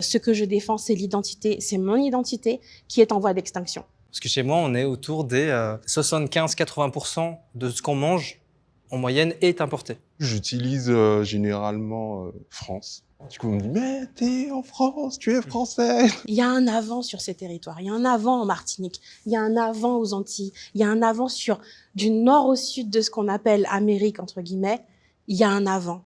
Ce que je défends, c'est l'identité, c'est mon identité qui est en voie d'extinction. Parce que chez moi, on est autour des 75-80% de ce qu'on mange, en moyenne, est importé. J'utilise généralement France. Du coup, on me dit « Mais t'es en France, tu es français !» Il y a un avant sur ces territoires, il y a un avant en Martinique, il y a un avant aux Antilles, il y a un avant sur du nord au sud de ce qu'on appelle Amérique, entre guillemets, il y a un avant.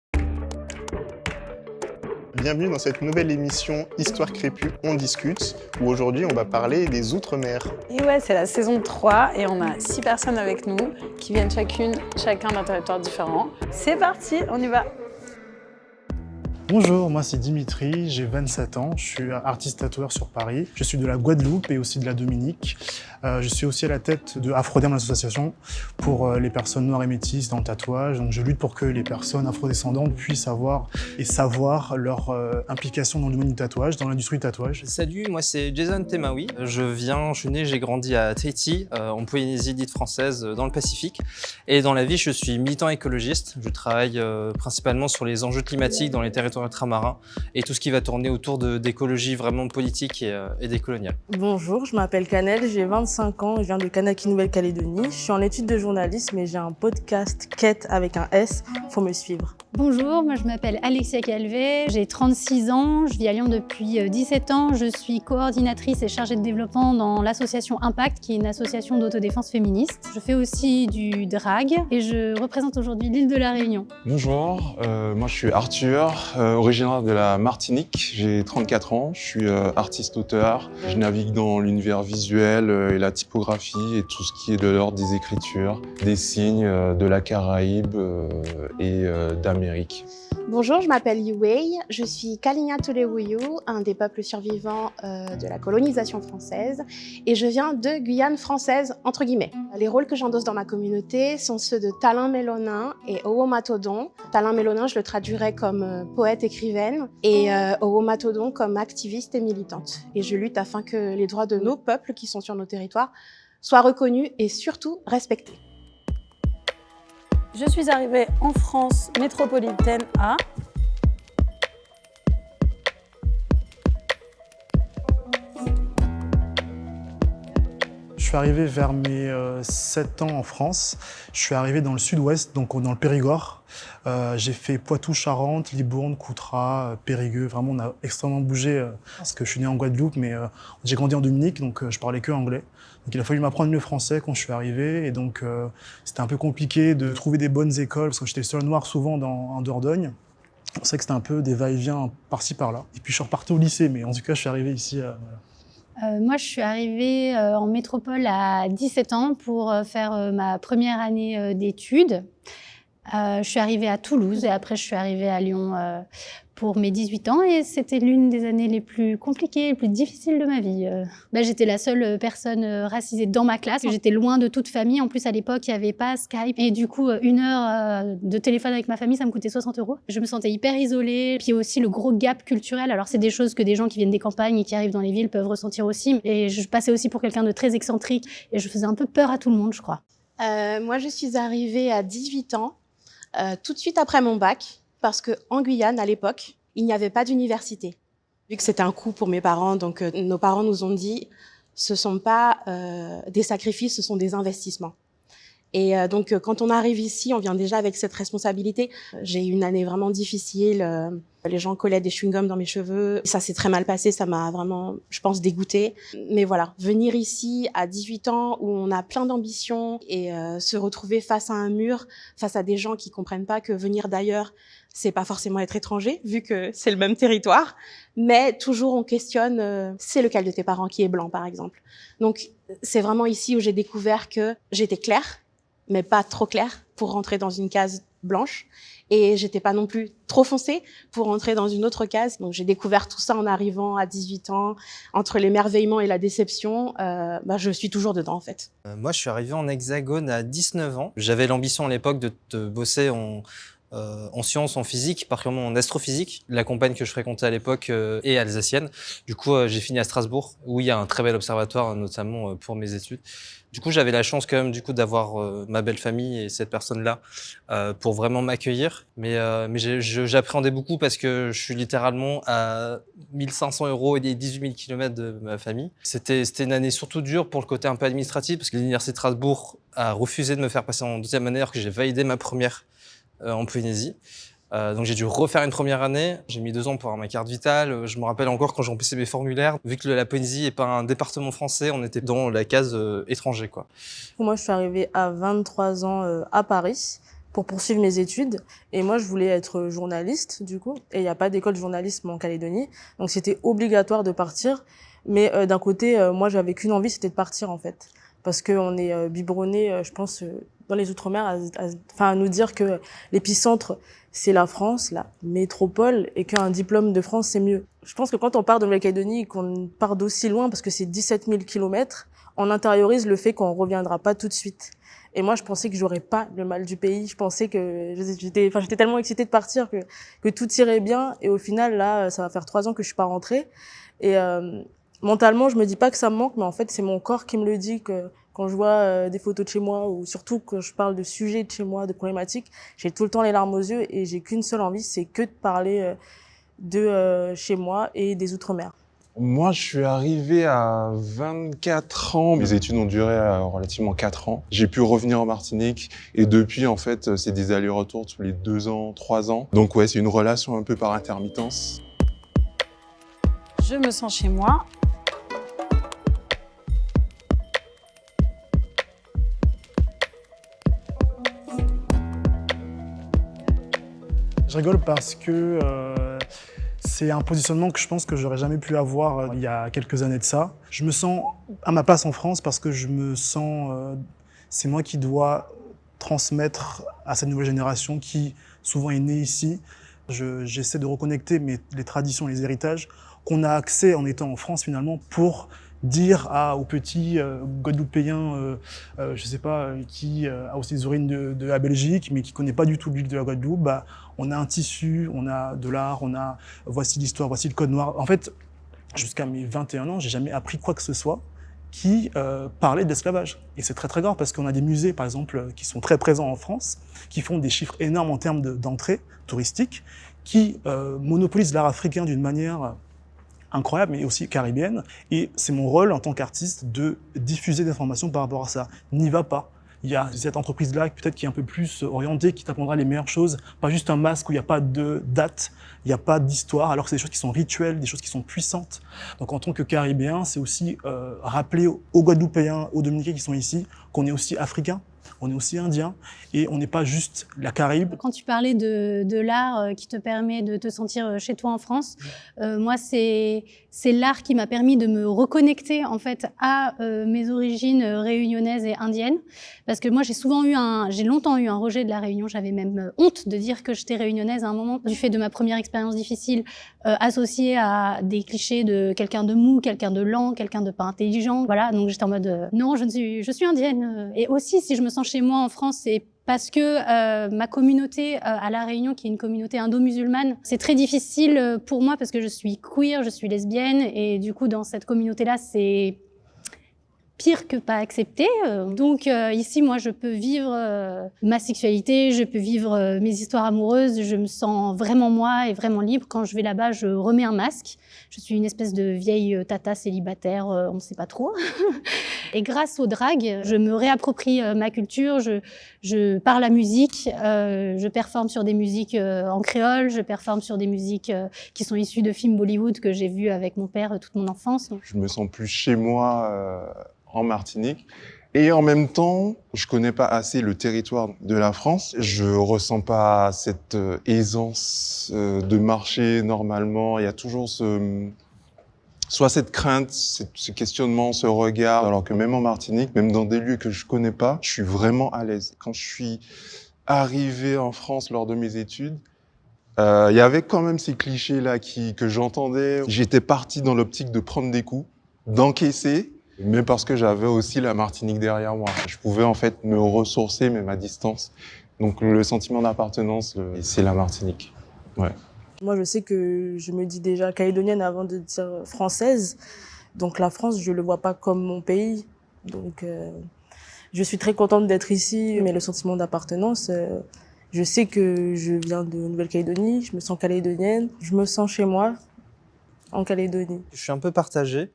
Bienvenue dans cette nouvelle émission Histoire crépue, on discute, où aujourd'hui on va parler des Outre-mer. Et ouais, c'est la saison 3 et on a 6 personnes avec nous qui viennent chacun d'un territoire différent. C'est parti, on y va! Bonjour, moi c'est Dimitri, j'ai 27 ans, je suis artiste tatoueur sur Paris. Je suis de la Guadeloupe et aussi de la Dominique. Je suis aussi à la tête de Afroderm, l'association pour les personnes noires et métisses dans le tatouage. Donc je lutte pour que les personnes afrodescendantes puissent avoir et savoir leur implication dans le domaine du tatouage, dans l'industrie du tatouage. Salut, moi c'est Jason Temaoui. Je suis né, j'ai grandi à Tahiti, en Polynésie dite française, dans le Pacifique. Et dans la vie, je suis militant écologiste. Je travaille principalement sur les enjeux climatiques dans les territoires ultramarins et tout ce qui va tourner autour d'écologie vraiment politique et décoloniale. Bonjour, je m'appelle Canel, j'ai 25 ans, je viens de Kanaki, Nouvelle-Calédonie. Je suis en études de journalisme et j'ai un podcast Quête avec un S, faut me suivre. Bonjour, moi je m'appelle Alexia Calvé, j'ai 36 ans, je vis à Lyon depuis 17 ans, je suis coordinatrice et chargée de développement dans l'association Impact, qui est une association d'autodéfense féministe. Je fais aussi du drag et je représente aujourd'hui l'île de la Réunion. Bonjour, moi je suis Arthur, originaire de la Martinique, j'ai 34 ans, je suis artiste-auteur. Je navigue dans l'univers visuel et la typographie et tout ce qui est de l'ordre des écritures, des signes de la Caraïbe et d'Amérique. Bonjour, je m'appelle Yuwei, je suis Kalinia Tulewuyu, un des peuples survivants de la colonisation française, et je viens de Guyane française, entre guillemets. Les rôles que j'endosse dans ma communauté sont ceux de Talin Mélonin et Owomatodon. Talin Mélonin, je le traduirais comme poète-écrivaine, et Owomatodon comme activiste et militante. Et je lutte afin que les droits de nos peuples qui sont sur nos territoires soient reconnus et surtout respectés. Je suis arrivée en France métropolitaine à... Je suis arrivé vers mes 7 ans en France. Je suis arrivé dans le sud-ouest, donc dans le Périgord. J'ai fait Poitou-Charentes, Libourne, Coutras, Périgueux. Vraiment, on a extrêmement bougé parce que je suis né en Guadeloupe, mais j'ai grandi en Dominique, donc je parlais que anglais. Donc il a fallu m'apprendre le français quand je suis arrivé. Et donc c'était un peu compliqué de trouver des bonnes écoles parce que j'étais le seul noir souvent en Dordogne. C'est vrai que c'était un peu des va-et-vient par-ci par-là. Et puis je suis reparti au lycée, mais en tout cas, je suis arrivé ici. Moi, je suis arrivée en métropole à 17 ans pour faire ma première année d'études. Je suis arrivée à Toulouse et après je suis arrivée à Lyon pour mes 18 ans et c'était l'une des années les plus compliquées, les plus difficiles de ma vie. J'étais la seule personne racisée dans ma classe. J'étais loin de toute famille. En plus, à l'époque, il n'y avait pas Skype. Et du coup, 1 heure de téléphone avec ma famille, ça me coûtait 60 €. Je me sentais hyper isolée. Puis aussi le gros gap culturel. Alors, c'est des choses que des gens qui viennent des campagnes et qui arrivent dans les villes peuvent ressentir aussi. Et je passais aussi pour quelqu'un de très excentrique. Et je faisais un peu peur à tout le monde, je crois. Moi, je suis arrivée à 18 ans. Tout de suite après mon bac, parce qu'en Guyane, à l'époque, il n'y avait pas d'université. Vu que c'était un coût pour mes parents, donc nos parents nous ont dit « ce ne sont pas des sacrifices, ce sont des investissements ». Et donc, quand on arrive ici, on vient déjà avec cette responsabilité. J'ai eu une année vraiment difficile. Les gens collaient des chewing-gums dans mes cheveux. Ça s'est très mal passé, ça m'a vraiment, je pense, dégoûtée. Mais voilà, venir ici à 18 ans où on a plein d'ambitions et se retrouver face à un mur, face à des gens qui comprennent pas que venir d'ailleurs, c'est pas forcément être étranger, vu que c'est le même territoire. Mais toujours, on questionne, c'est lequel de tes parents qui est blanc, par exemple. Donc, c'est vraiment ici où j'ai découvert que j'étais claire, mais pas trop claire pour rentrer dans une case blanche. Et j'étais pas non plus trop foncée pour rentrer dans une autre case. Donc j'ai découvert tout ça en arrivant à 18 ans. Entre l'émerveillement et la déception, je suis toujours dedans en fait. Moi, je suis arrivé en Hexagone à 19 ans. J'avais l'ambition à l'époque de bosser en sciences, en physique, particulièrement en astrophysique. La compagne que je fréquentais à l'époque est alsacienne. Du coup, j'ai fini à Strasbourg, où il y a un très bel observatoire, notamment pour mes études. Du coup, j'avais la chance quand même d'avoir ma belle famille et cette personne-là pour vraiment m'accueillir. Mais j'appréhendais beaucoup parce que je suis littéralement à 1500 € et des 18 000 km de ma famille. C'était une année surtout dure pour le côté un peu administratif parce que l'université de Strasbourg a refusé de me faire passer en deuxième année alors que j'ai validé ma première en Polynésie. Donc j'ai dû refaire une première année. J'ai mis 2 ans pour avoir ma carte vitale. Je me rappelle encore quand j'ai remplissé mes formulaires. Vu que la Polynésie n'est pas un département français, on était dans la case étranger, quoi. Moi, je suis arrivée à 23 ans à Paris pour poursuivre mes études. Et moi, je voulais être journaliste, du coup. Et il n'y a pas d'école de journalisme en Calédonie. Donc, c'était obligatoire de partir. Mais d'un côté, moi, j'avais qu'une envie, c'était de partir, en fait. Parce qu'on est biberonné, je pense, dans les Outre-mer, à nous dire que l'épicentre, c'est la France, la métropole, et qu'un diplôme de France, c'est mieux. Je pense que quand on part de Nouvelle-Calédonie et qu'on part d'aussi loin, parce que c'est 17 000 kilomètres, on intériorise le fait qu'on reviendra pas tout de suite. Et moi, je pensais que j'aurais pas le mal du pays. Je pensais que j'étais tellement excitée de partir que tout irait bien. Et au final, là, ça va faire 3 ans que je suis pas rentrée. Et mentalement, je me dis pas que ça me manque, mais en fait, c'est mon corps qui me le dit que quand je vois des photos de chez moi ou surtout quand je parle de sujets de chez moi, de problématiques, j'ai tout le temps les larmes aux yeux et j'ai qu'une seule envie, c'est que de parler de chez moi et des Outre-mer. Moi, je suis arrivé à 24 ans. Mes études ont duré relativement 4 ans. J'ai pu revenir en Martinique et depuis, en fait, c'est des allers-retours tous les 2 ans, 3 ans. Donc ouais, c'est une relation un peu par intermittence. Je me sens chez moi. Je rigole parce que c'est un positionnement que je pense que j'aurais jamais pu avoir il y a quelques années de ça. Je me sens à ma place en France parce que je me sens... c'est moi qui dois transmettre à cette nouvelle génération qui souvent est née ici. J'essaie de reconnecter les traditions, les héritages qu'on a accès en étant en France finalement pour dire aux petits Guadeloupéens, je sais pas, qui a aussi des origines de la Belgique, mais qui connaît pas du tout l'île de la Guadeloupe, bah, on a un tissu, on a de l'art, voici l'histoire, voici le code noir. En fait, jusqu'à mes 21 ans, j'ai jamais appris quoi que ce soit qui parlait d'esclavage. Et c'est très très grave parce qu'on a des musées, par exemple, qui sont très présents en France, qui font des chiffres énormes en termes d'entrées touristiques, qui monopolisent l'art africain d'une manière incroyable, mais aussi caribéenne. Et c'est mon rôle en tant qu'artiste de diffuser des informations par rapport à ça. N'y va pas. Il y a cette entreprise-là, peut-être qui est un peu plus orientée, qui t'apprendra les meilleures choses. Pas juste un masque où il n'y a pas de date, il n'y a pas d'histoire, alors que c'est des choses qui sont rituelles, des choses qui sont puissantes. Donc en tant que Caribéen, c'est aussi rappeler aux Guadeloupéens, aux Dominicains qui sont ici, qu'on est aussi africains, on est aussi indien et on n'est pas juste la Caraïbe. Quand tu parlais de l'art qui te permet de te sentir chez toi en France, moi c'est l'art qui m'a permis de me reconnecter en fait à mes origines réunionnaises et indiennes, parce que moi j'ai longtemps eu un rejet de la Réunion. J'avais même honte de dire que j'étais réunionnaise à un moment du fait de ma première expérience difficile associée à des clichés de quelqu'un de mou, quelqu'un de lent, quelqu'un de pas intelligent. Voilà, donc j'étais en mode non, je suis indienne. Et aussi si je me sens chez moi en France, c'est parce que ma communauté à La Réunion, qui est une communauté indo-musulmane, c'est très difficile pour moi parce que je suis queer, je suis lesbienne, et du coup, dans cette communauté-là, c'est pire que pas accepté. Donc ici, moi, je peux vivre ma sexualité, je peux vivre mes histoires amoureuses, je me sens vraiment moi et vraiment libre. Quand je vais là-bas, je remets un masque. Je suis une espèce de vieille tata célibataire, on ne sait pas trop. Et grâce au drag, je me réapproprie ma culture, je parle la musique, je performe sur des musiques en créole, je performe sur des musiques qui sont issues de films Bollywood que j'ai vus avec mon père toute mon enfance. Je me sens plus chez moi en Martinique. Et en même temps, je connais pas assez le territoire de la France. Je ressens pas cette aisance de marcher normalement. Il y a toujours soit cette crainte, ce questionnement, ce regard. Alors que même en Martinique, même dans des lieux que je connais pas, je suis vraiment à l'aise. Quand je suis arrivé en France lors de mes études, il y avait quand même ces clichés-là que j'entendais. J'étais parti dans l'optique de prendre des coups, d'encaisser, mais parce que j'avais aussi la Martinique derrière moi. Je pouvais en fait me ressourcer, même à distance, Donc le sentiment d'appartenance, c'est la Martinique. Ouais. Moi, je sais que je me dis déjà calédonienne avant de dire française. Donc la France, je le vois pas comme mon pays. Donc je suis très contente d'être ici, mais le sentiment d'appartenance, je sais que je viens de Nouvelle-Calédonie, je me sens calédonienne, je me sens chez moi en Calédonie. Je suis un peu partagé.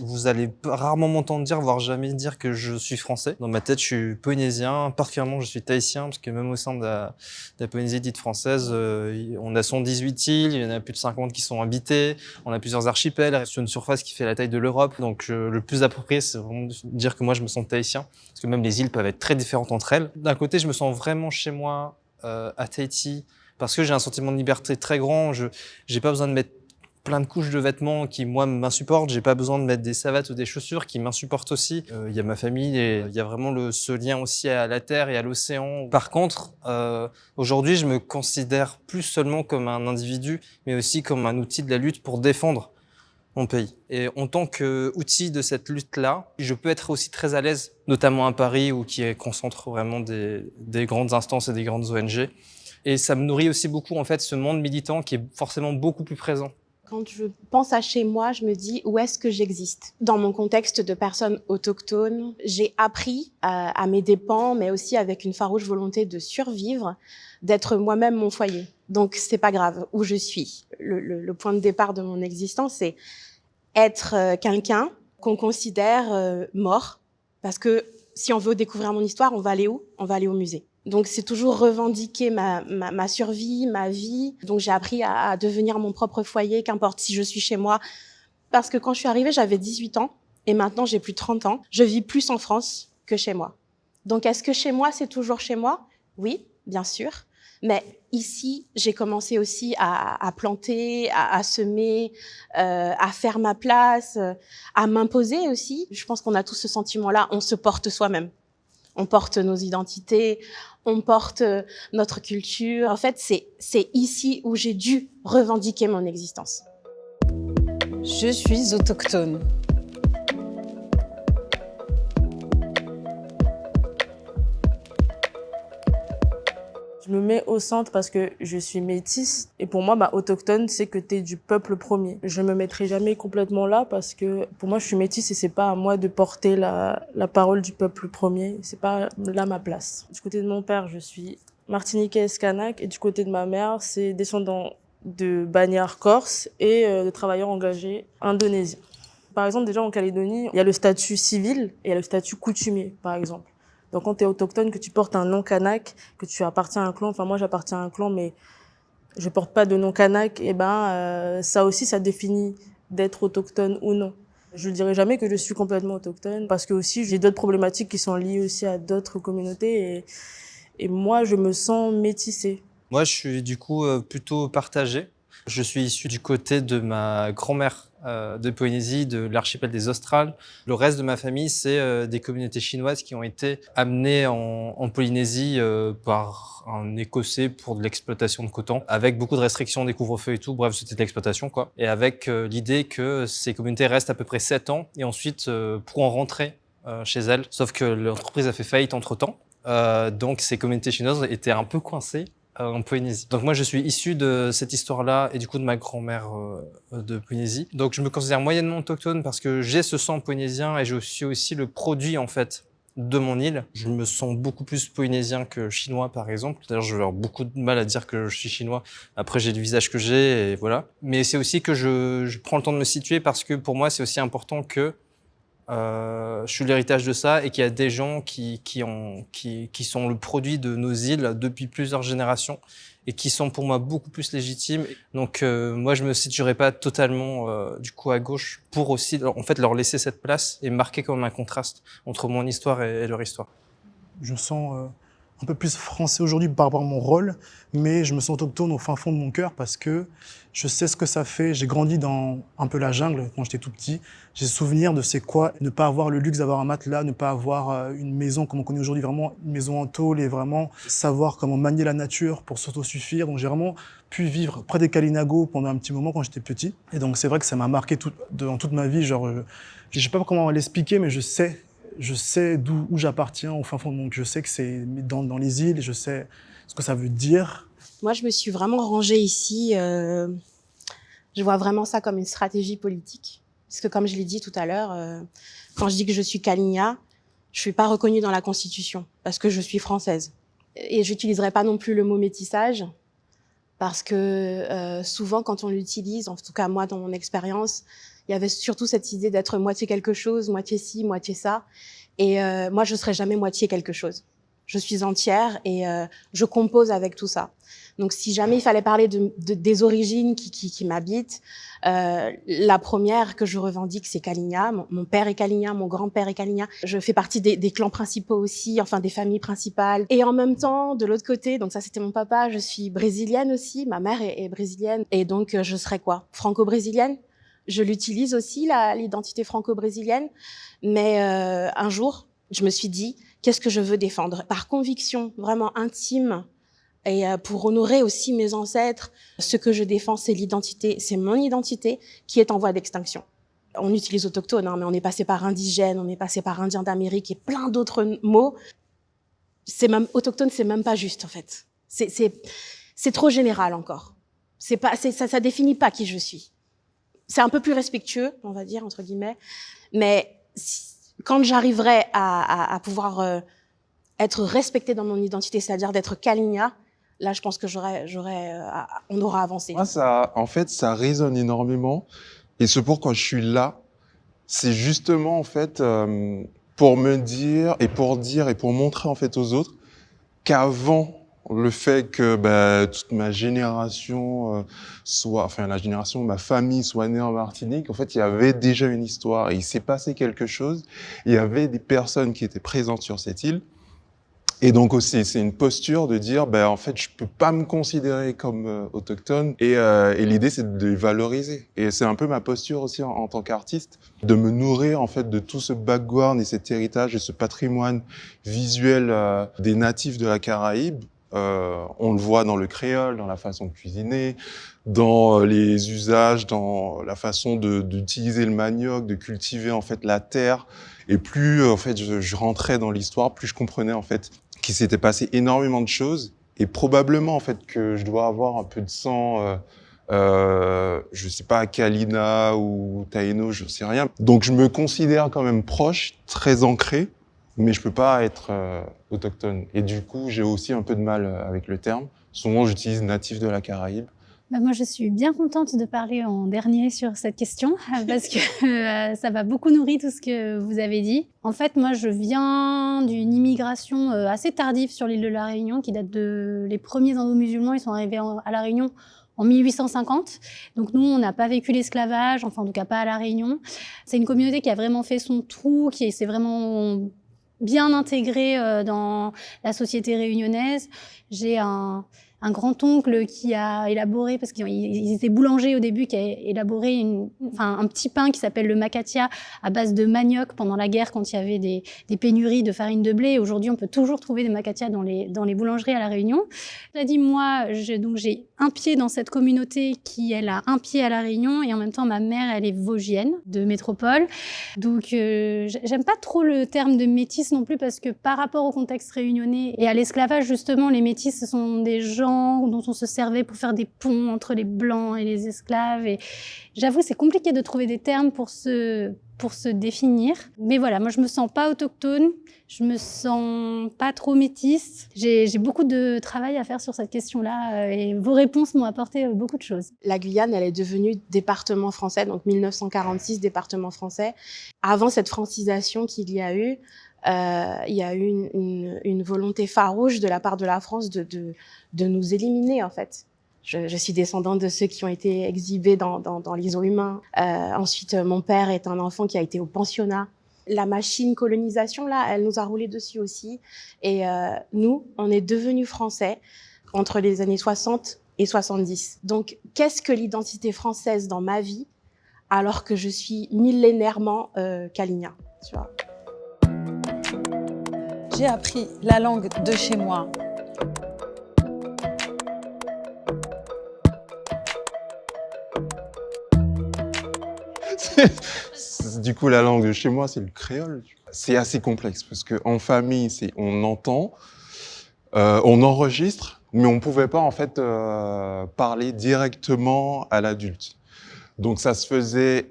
Vous allez rarement m'entendre dire, voire jamais dire que je suis français. Dans ma tête, je suis polynésien, particulièrement je suis tahitien, parce que même au sein de la Polynésie dite française, on a 118 îles, il y en a plus de 50 qui sont habitées, on a plusieurs archipels, sur une surface qui fait la taille de l'Europe. Donc le plus approprié, c'est vraiment de dire que moi je me sens tahitien, parce que même les îles peuvent être très différentes entre elles. D'un côté, je me sens vraiment chez moi à Tahiti, parce que j'ai un sentiment de liberté très grand. J'ai pas besoin de mettre plein de couches de vêtements qui, moi, m'insupportent. J'ai pas besoin de mettre des savates ou des chaussures qui m'insupportent aussi. Il y a ma famille et il y a vraiment ce lien aussi à la terre et à l'océan. Par contre, aujourd'hui, je me considère plus seulement comme un individu, mais aussi comme un outil de la lutte pour défendre mon pays. Et en tant qu'outil de cette lutte-là, je peux être aussi très à l'aise, notamment à Paris, où qui concentre vraiment des grandes instances et des grandes ONG. Et ça me nourrit aussi beaucoup, en fait, ce monde militant qui est forcément beaucoup plus présent. Quand je pense à chez moi, je me dis où est-ce que j'existe. Dans mon contexte de personne autochtone, j'ai appris à mes dépens, mais aussi avec une farouche volonté de survivre, d'être moi-même mon foyer. Donc c'est pas grave où je suis. Le point de départ de mon existence, c'est être quelqu'un qu'on considère mort. Parce que si on veut découvrir mon histoire, on va aller où? On va aller au musée. Donc c'est toujours revendiquer ma survie, ma vie. Donc j'ai appris à devenir mon propre foyer, qu'importe si je suis chez moi. Parce que quand je suis arrivée, j'avais 18 ans et maintenant j'ai plus de 30 ans. Je vis plus en France que chez moi. Donc est-ce que chez moi, c'est toujours chez moi? Oui, bien sûr. Mais ici, j'ai commencé aussi à planter, à semer, à faire ma place, à m'imposer aussi. Je pense qu'on a tous ce sentiment-là, on se porte soi-même. On porte nos identités, on porte notre culture. En fait, c'est ici où j'ai dû revendiquer mon existence. Je suis autochtone. Je me mets au centre parce que je suis métisse. Et pour moi, autochtone, c'est que t'es du peuple premier. Je me mettrai jamais complètement là parce que pour moi, je suis métisse et c'est pas à moi de porter la parole du peuple premier. C'est pas là ma place. Du côté de mon père, je suis martiniquaise kanak et du côté de ma mère, c'est descendant de bagnards corses et de travailleurs engagés indonésiens. Par exemple, déjà en Calédonie, il y a le statut civil et il y a le statut coutumier, par exemple. Donc, quand tu es autochtone, que tu portes un nom kanak, que tu appartiens à un clan, enfin, moi, j'appartiens à un clan, mais je porte pas de nom kanak, ça aussi, ça définit d'être autochtone ou non. Je ne dirai jamais que je suis complètement autochtone, parce que aussi, j'ai d'autres problématiques qui sont liées aussi à d'autres communautés, et moi, je me sens métissée. Moi, je suis du coup plutôt partagé. Je suis issu du côté de ma grand-mère de Polynésie, de l'archipel des Australes. Le reste de ma famille, c'est des communautés chinoises qui ont été amenées en Polynésie par un Écossais pour de l'exploitation de coton, avec beaucoup de restrictions, des couvre-feux et tout. Bref, c'était de l'exploitation, quoi. Et avec l'idée que ces communautés restent à peu près 7 ans et ensuite pourront rentrer chez elles. Sauf que l'entreprise a fait faillite entre-temps. Donc ces communautés chinoises étaient un peu coincées en Polynésie. Donc moi je suis issu de cette histoire-là et du coup de ma grand-mère de Polynésie. Donc je me considère moyennement autochtone parce que j'ai ce sang polynésien et je suis aussi le produit en fait de mon île. Je me sens beaucoup plus polynésien que chinois par exemple. D'ailleurs je vais avoir beaucoup de mal à dire que je suis chinois. Après j'ai le visage que j'ai et voilà. Mais c'est aussi que je prends le temps de me situer parce que pour moi c'est aussi important que je suis l'héritage de ça et qu'il y a des gens qui sont le produit de nos îles depuis plusieurs générations et qui sont pour moi beaucoup plus légitimes. Donc moi je me situerai pas totalement du coup à gauche pour aussi en fait leur laisser cette place et marquer comme un contraste entre mon histoire et leur histoire. Je me sens un peu plus français aujourd'hui par rapport à mon rôle, mais je me sens autochtone au fin fond de mon cœur parce que je sais ce que ça fait. J'ai grandi dans un peu la jungle quand j'étais tout petit. J'ai souvenir de c'est quoi ne pas avoir le luxe d'avoir un matelas, ne pas avoir une maison comme on connaît aujourd'hui, vraiment une maison en tôle et vraiment savoir comment manier la nature pour s'autosuffire. Donc j'ai vraiment pu vivre près des Kalinago pendant un petit moment quand j'étais petit. Et donc c'est vrai que ça m'a marqué dans toute ma vie. Genre, je sais pas comment l'expliquer, mais je sais je sais où j'appartiens au fin fond. Donc je sais que c'est dans les îles, je sais ce que ça veut dire. Moi, je me suis vraiment rangée ici. Je vois vraiment ça comme une stratégie politique. Parce que comme je l'ai dit tout à l'heure, quand je dis que je suis Kaligna, je suis pas reconnue dans la Constitution parce que je suis française. Et j'utiliserai pas non plus le mot métissage parce que souvent quand on l'utilise, en tout cas moi dans mon expérience, il y avait surtout cette idée d'être moitié quelque chose, moitié ci, moitié ça. Et moi, je serai jamais moitié quelque chose. Je suis entière et je compose avec tout ça. Donc, si jamais il fallait parler des origines qui m'habitent, la première que je revendique, c'est Kaligna. Mon père est Kaligna, mon grand-père est Kaligna. Je fais partie des clans principaux aussi, enfin des familles principales. Et en même temps, de l'autre côté, donc ça c'était mon papa, je suis brésilienne aussi. Ma mère est brésilienne et donc je serais quoi? Franco-brésilienne? Je l'utilise aussi, l'identité franco-brésilienne. Mais un jour, je me suis dit, qu'est-ce que je veux défendre? Par conviction vraiment intime et pour honorer aussi mes ancêtres, ce que je défends, c'est l'identité, c'est mon identité qui est en voie d'extinction. On utilise autochtone, hein, mais on est passé par indigène, on est passé par indien d'Amérique et plein d'autres mots. C'est même autochtone, c'est même pas juste en fait. C'est trop général encore. Ça définit pas qui je suis. C'est un peu plus respectueux, on va dire entre guillemets, mais quand j'arriverai à pouvoir être respectée dans mon identité, c'est-à-dire d'être Kaligna, là, je pense que on aura avancé. Moi, en fait, ça résonne énormément. Et ce pourquoi je suis là, c'est justement, en fait, pour me dire et pour montrer, en fait, aux autres qu'avant le fait que toute ma génération ma famille soit née en Martinique, en fait, il y avait déjà une histoire et il s'est passé quelque chose. Il y avait des personnes qui étaient présentes sur cette île. Et donc aussi, c'est une posture de dire, en fait, je peux pas me considérer comme autochtone. Et l'idée, c'est de les valoriser. Et c'est un peu ma posture aussi en tant qu'artiste, de me nourrir en fait de tout ce background et cet héritage et ce patrimoine visuel des natifs de la Caraïbe. On le voit dans le créole, dans la façon de cuisiner, dans les usages, dans la façon d'utiliser le manioc, de cultiver en fait la terre. Et plus en fait je rentrais dans l'histoire, plus je comprenais en fait qu'il s'était passé énormément de choses et probablement en fait que je dois avoir un peu de sang, je sais pas, Kalina ou Taïno, je sais rien. Donc je me considère quand même proche, très ancré, mais je peux pas être autochtone. Et du coup, j'ai aussi un peu de mal avec le terme. Souvent, j'utilise natif de la Caraïbe. Moi, je suis bien contente de parler en dernier sur cette question parce que ça va beaucoup nourrir tout ce que vous avez dit. En fait, moi, je viens d'une immigration assez tardive sur l'île de la Réunion qui date les premiers indo-musulmans, ils sont arrivés à la Réunion en 1850. Donc nous, on n'a pas vécu l'esclavage, enfin en tout cas pas à la Réunion. C'est une communauté qui a vraiment fait son trou, qui s'est vraiment bien intégrée dans la société réunionnaise. J'ai un grand-oncle qui a élaboré, parce qu'ils étaient boulangers au début, qui a élaboré un petit pain qui s'appelle le macatia à base de manioc pendant la guerre quand il y avait des pénuries de farine de blé. Aujourd'hui, on peut toujours trouver des macatia dans les boulangeries à La Réunion. J'ai dit, moi, j'ai un pied dans cette communauté qui, elle, a un pied à La Réunion et en même temps, ma mère, elle est vosgienne de métropole. Donc, j'aime pas trop le terme de métis non plus parce que par rapport au contexte réunionnais et à l'esclavage, justement, les métis, ce sont des gens dont on se servait pour faire des ponts entre les blancs et les esclaves. Et j'avoue, c'est compliqué de trouver des termes pour se définir. Mais voilà, moi, je me sens pas autochtone, je me sens pas trop métisse. J'ai beaucoup de travail à faire sur cette question-là et vos réponses m'ont apporté beaucoup de choses. La Guyane, elle est devenue département français, donc 1946, département français. Avant cette francisation qu'il y a eu, il y a eu une volonté farouche de la part de la France de nous éliminer, en fait. Je suis descendante de ceux qui ont été exhibés dans l'ISO humain. Ensuite, mon père est un enfant qui a été au pensionnat. La machine colonisation, là, elle nous a roulé dessus aussi. Et nous, on est devenus français entre les années 60 et 70. Donc, qu'est-ce que l'identité française dans ma vie alors que je suis millénairement Kaligna, tu vois? J'ai appris la langue de chez moi. Du coup, la langue de chez moi, c'est le créole. C'est assez complexe parce qu'en famille, on entend, on enregistre, mais on pouvait pas en fait parler directement à l'adulte. Donc ça se faisait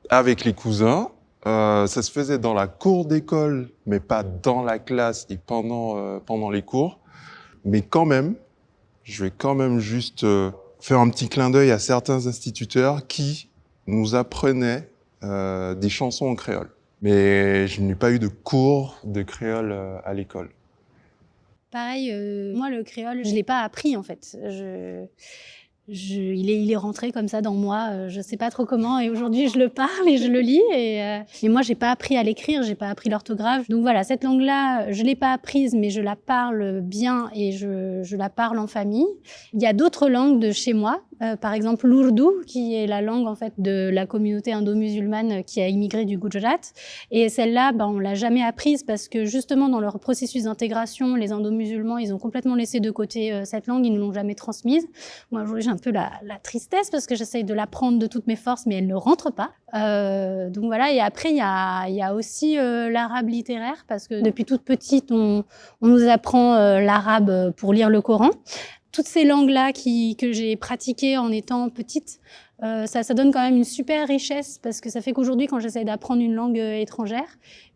avec les cousins, ça se faisait dans la cour d'école, mais pas dans la classe et pendant les cours. Mais quand même, je vais quand même juste faire un petit clin d'œil à certains instituteurs qui nous apprenaient des chansons en créole. Mais je n'ai pas eu de cours de créole à l'école. Pareil, moi, le créole, je ne l'ai pas appris, en fait. Il est rentré comme ça dans moi, je ne sais pas trop comment, et aujourd'hui, je le parle et je le lis. Mais moi, je n'ai pas appris à l'écrire, je n'ai pas appris l'orthographe. Donc voilà, cette langue-là, je ne l'ai pas apprise, mais je la parle bien et je la parle en famille. Il y a d'autres langues de chez moi, par exemple l'ourdou, qui est la langue en fait de la communauté indo-musulmane qui a immigré du Gujarat. Et celle-là, on l'a jamais apprise parce que justement dans leur processus d'intégration, les indo-musulmans, ils ont complètement laissé de côté cette langue, ils ne l'ont jamais transmise. Moi, aujourd'hui, j'ai un peu la tristesse parce que j'essaye de l'apprendre de toutes mes forces, mais elle ne rentre pas. Donc voilà. Et après, il y a aussi l'arabe littéraire parce que depuis toute petite, on nous apprend l'arabe pour lire le Coran. Toutes ces langues-là que j'ai pratiquées en étant petite, ça donne quand même une super richesse parce que ça fait qu'aujourd'hui, quand j'essaie d'apprendre une langue étrangère,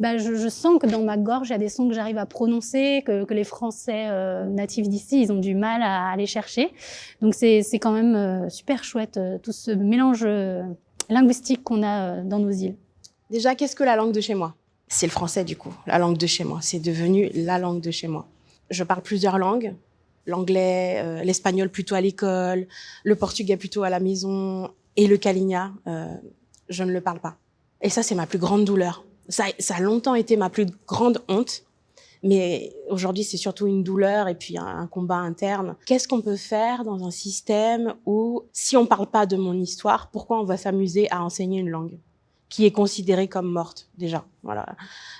je sens que dans ma gorge, il y a des sons que j'arrive à prononcer, que les Français natifs d'ici, ils ont du mal à aller chercher. Donc c'est quand même super chouette, tout ce mélange linguistique qu'on a dans nos îles. Déjà, qu'est-ce que la langue de chez moi? C'est le français, du coup, la langue de chez moi. C'est devenu la langue de chez moi. Je parle plusieurs langues. L'anglais, l'espagnol plutôt à l'école, le portugais plutôt à la maison, et le kaligna, je ne le parle pas. Et ça, c'est ma plus grande douleur. Ça a longtemps été ma plus grande honte, mais aujourd'hui, c'est surtout une douleur et puis un combat interne. Qu'est-ce qu'on peut faire dans un système où, si on ne parle pas de mon histoire, pourquoi on va s'amuser à enseigner une langue qui est considérée comme morte, déjà, voilà.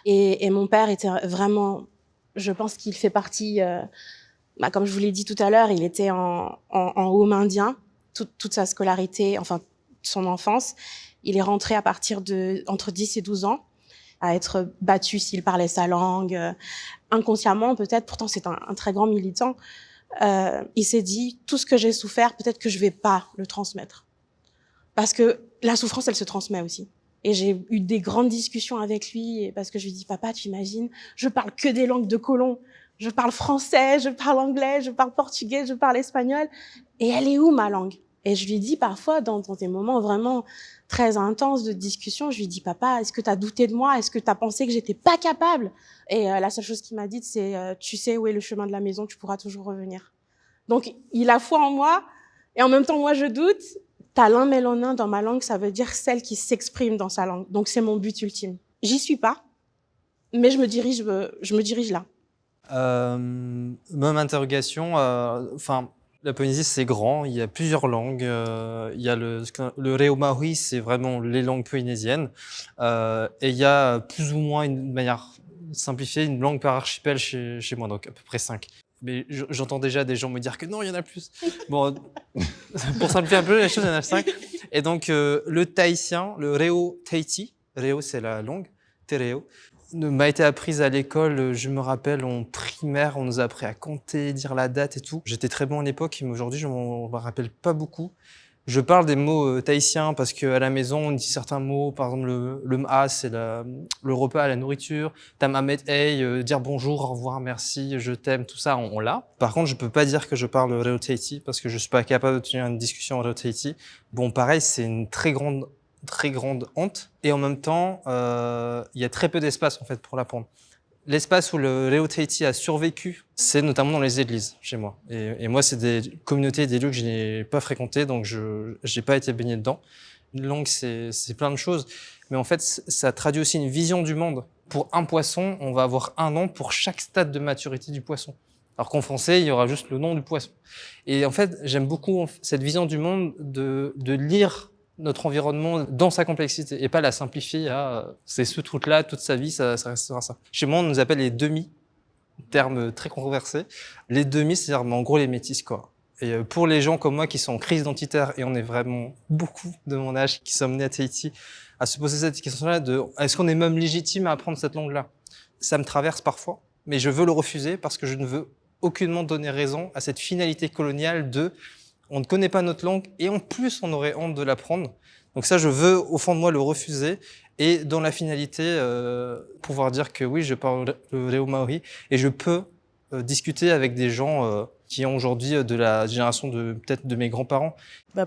Et mon père était vraiment, je pense qu'il fait partie... comme je vous l'ai dit tout à l'heure, il était en home indien, toute sa scolarité, enfin son enfance. Il est rentré à partir entre 10 et 12 ans, à être battu s'il parlait sa langue, inconsciemment peut-être, pourtant c'est un très grand militant. Il s'est dit, tout ce que j'ai souffert, peut-être que je vais pas le transmettre. Parce que la souffrance, elle se transmet aussi. Et j'ai eu des grandes discussions avec lui, parce que je lui dis, papa, tu imagines, je parle que des langues de colons. Je parle français, je parle anglais, je parle portugais, je parle espagnol. Et elle est où, ma langue? Et je lui dis parfois, dans des moments vraiment très intenses de discussion, je lui dis, papa, est-ce que tu as douté de moi? Est-ce que tu as pensé que j'étais pas capable? Et la seule chose qu'il m'a dite, c'est, tu sais où est le chemin de la maison, tu pourras toujours revenir. Donc, il a foi en moi, et en même temps, moi, je doute. Talent mélonin dans ma langue, ça veut dire celle qui s'exprime dans sa langue. Donc, c'est mon but ultime. J'y suis pas, mais je me dirige là. Même interrogation, la Polynésie c'est grand, il y a plusieurs langues, il y a le Reo Maui, c'est vraiment les langues polynésiennes, et il y a plus ou moins une manière simplifiée, une langue par archipel chez moi, donc à peu près 5. Mais j'entends déjà des gens me dire que non, il y en a plus. Bon, pour simplifier un peu les choses, il y en a 5. Et donc le tahitien, le Reo Tahiti, Reo c'est la langue, Tereo, m'a été apprise à l'école, je me rappelle, en primaire, on nous a appris à compter, dire la date et tout. J'étais très bon à l'époque, mais aujourd'hui, je m'en rappelle pas beaucoup. Je parle des mots tahitiens parce qu'à la maison, on dit certains mots, par exemple, le m'a, c'est le repas, la nourriture. Tamamet hey, dire bonjour, au revoir, merci, je t'aime, tout ça, on l'a. Par contre, je peux pas dire que je parle Reo Tahiti parce que je suis pas capable de tenir une discussion en Reo Tahiti. Bon, pareil, c'est une très grande honte, et en même temps, il y a très peu d'espace en fait pour l'apprendre. L'espace où le Reo Tahiti a survécu, c'est notamment dans les églises chez moi. Et moi, c'est des communautés, des lieux que je n'ai pas fréquentés, donc je n'ai pas été baigné dedans. Une langue, c'est plein de choses, mais en fait, ça traduit aussi une vision du monde. Pour un poisson, on va avoir un nom pour chaque stade de maturité du poisson. Alors qu'en français, il y aura juste le nom du poisson. Et en fait, j'aime beaucoup cette vision du monde de lire notre environnement dans sa complexité et pas la simplifier à c'est ce truc-là, toute sa vie, ça restera ça. Chez moi, on nous appelle les demi, terme très controversé. Les demi, c'est-à-dire en gros les métis, quoi. Et pour les gens comme moi qui sont en crise identitaire, et on est vraiment beaucoup de mon âge qui sommes nés à Tahiti, à se poser cette question-là de est-ce qu'on est même légitime à apprendre cette langue-là? Ça me traverse parfois, mais je veux le refuser parce que je ne veux aucunement donner raison à cette finalité coloniale de on ne connaît pas notre langue et en plus on aurait honte de l'apprendre. Donc ça, je veux au fond de moi le refuser et dans la finalité pouvoir dire que oui, je parle le Reo Maori et je peux discuter avec des gens qui ont aujourd'hui de la génération de peut-être de mes grands-parents.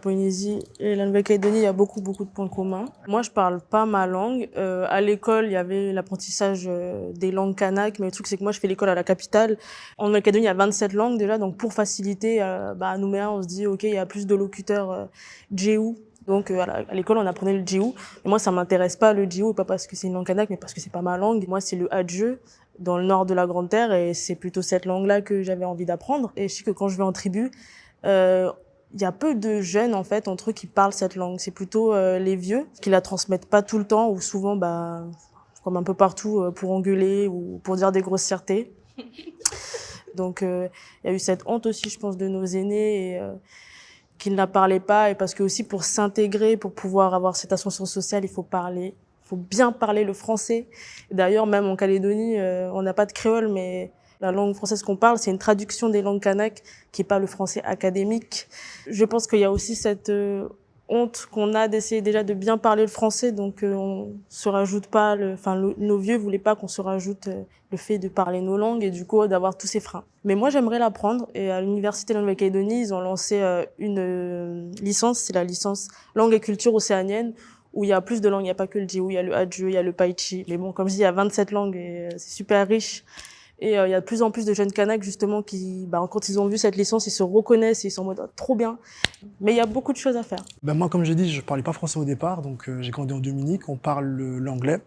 Polynésie et la Nouvelle-Calédonie, il y a beaucoup de points communs. Moi, je parle pas ma langue. À l'école, il y avait l'apprentissage des langues kanak, mais le truc, c'est que moi, je fais l'école à la capitale. En Nouvelle-Calédonie, il y a 27 langues déjà, donc pour faciliter, à Nouméa, on se dit, OK, il y a plus de locuteurs djéou. Donc à l'école, on apprenait le djéou. Et moi, ça m'intéresse pas le djéou, pas parce que c'est une langue kanak, mais parce que c'est pas ma langue. Moi, c'est le adjeu dans le nord de la Grande Terre, et c'est plutôt cette langue-là que j'avais envie d'apprendre. Et je sais que quand je vais en tribu, il y a peu de jeunes, en fait, entre eux qui parlent cette langue. C'est plutôt les vieux qui la transmettent pas tout le temps, ou souvent, comme un peu partout, pour engueuler ou pour dire des grossièretés. Donc, il y a eu cette honte aussi, je pense, de nos aînés, qui ne la parlaient pas. Et parce que aussi, pour s'intégrer, pour pouvoir avoir cette ascension sociale, il faut parler. Il faut bien parler le français. D'ailleurs, même en Calédonie, on n'a pas de créole, mais la langue française qu'on parle, c'est une traduction des langues kanak, qui est pas le français académique. Je pense qu'il y a aussi cette honte qu'on a d'essayer déjà de bien parler le français, donc on se rajoute pas, nos vieux voulaient pas qu'on se rajoute le fait de parler nos langues et du coup d'avoir tous ces freins. Mais moi, j'aimerais l'apprendre, et à l'université de la Nouvelle-Calédonie, ils ont lancé une licence, c'est la licence langue et culture océanienne, où il y a plus de langues, il n'y a pas que le djéou, il y a le adjeu, il y a le païchi. Mais bon, comme je dis, il y a 27 langues et c'est super riche. Et il y a de plus en plus de jeunes Kanaks, justement, qui, quand ils ont vu cette licence, ils se reconnaissent et ils sont en mode trop bien. Mais il y a beaucoup de choses à faire. Moi, comme j'ai dit, je parlais pas français au départ, donc j'ai grandi en Dominique, on parle l'anglais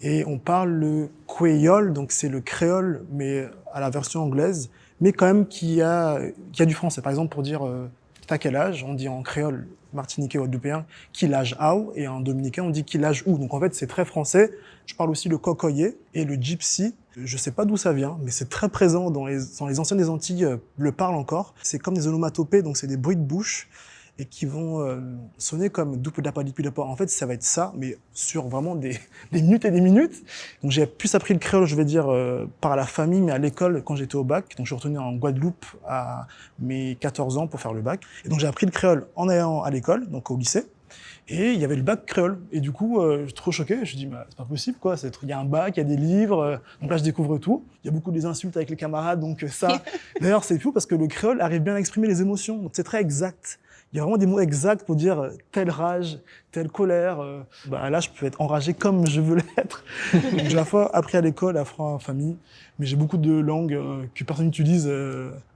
et on parle le créole, donc c'est le créole, mais à la version anglaise, mais quand même qui a du français. Par exemple, pour dire t'as quel âge, on dit en créole martiniquais ou guadeloupéen qui l'âge au, et en dominicain on dit qui l'âge où. Donc en fait c'est très français. Je parle aussi le kokoye et le gypsy. Je sais pas d'où ça vient, mais c'est très présent dans les anciennes des Antilles, le parlent encore. C'est comme des onomatopées, donc c'est des bruits de bouche et qui vont sonner comme doupedapadipidepa. En fait, ça va être ça, mais sur vraiment des minutes et des minutes. Donc j'ai plus appris le créole, je vais dire, par la famille, mais à l'école quand j'étais au bac. Donc je suis retourné en Guadeloupe à mes 14 ans pour faire le bac. Et donc j'ai appris le créole en allant à l'école, donc au lycée. Et il y avait le bac créole. Et du coup, je suis trop choqué. Je me suis dit, c'est pas possible, quoi. Il y a un bac, il y a des livres. Donc là, je découvre tout. Il y a beaucoup des insultes avec les camarades. Donc ça, d'ailleurs, c'est fou parce que le créole arrive bien à exprimer les émotions. Donc c'est très exact. Il y a vraiment des mots exacts pour dire telle rage, telle colère. Là, je peux être enragé comme je veux l'être. Donc j'ai à la fois appris à l'école, à la fois en famille. Mais j'ai beaucoup de langues que personne n'utilise,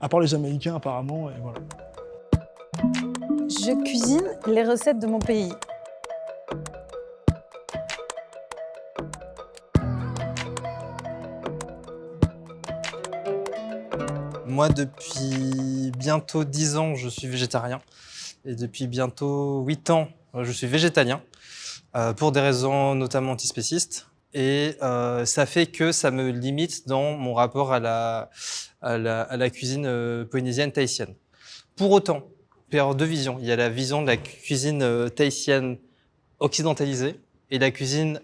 à part les Jamaïcains, apparemment. Et voilà. Je cuisine les recettes de mon pays. Moi, depuis bientôt 10 ans, je suis végétarien. Et depuis bientôt 8 ans, je suis végétalien, pour des raisons notamment antispécistes. Et ça fait que ça me limite dans mon rapport à la cuisine polynésienne tahitienne. Pour autant, il peut y avoir deux visions. Il y a la vision de la cuisine tahitienne occidentalisée et la cuisine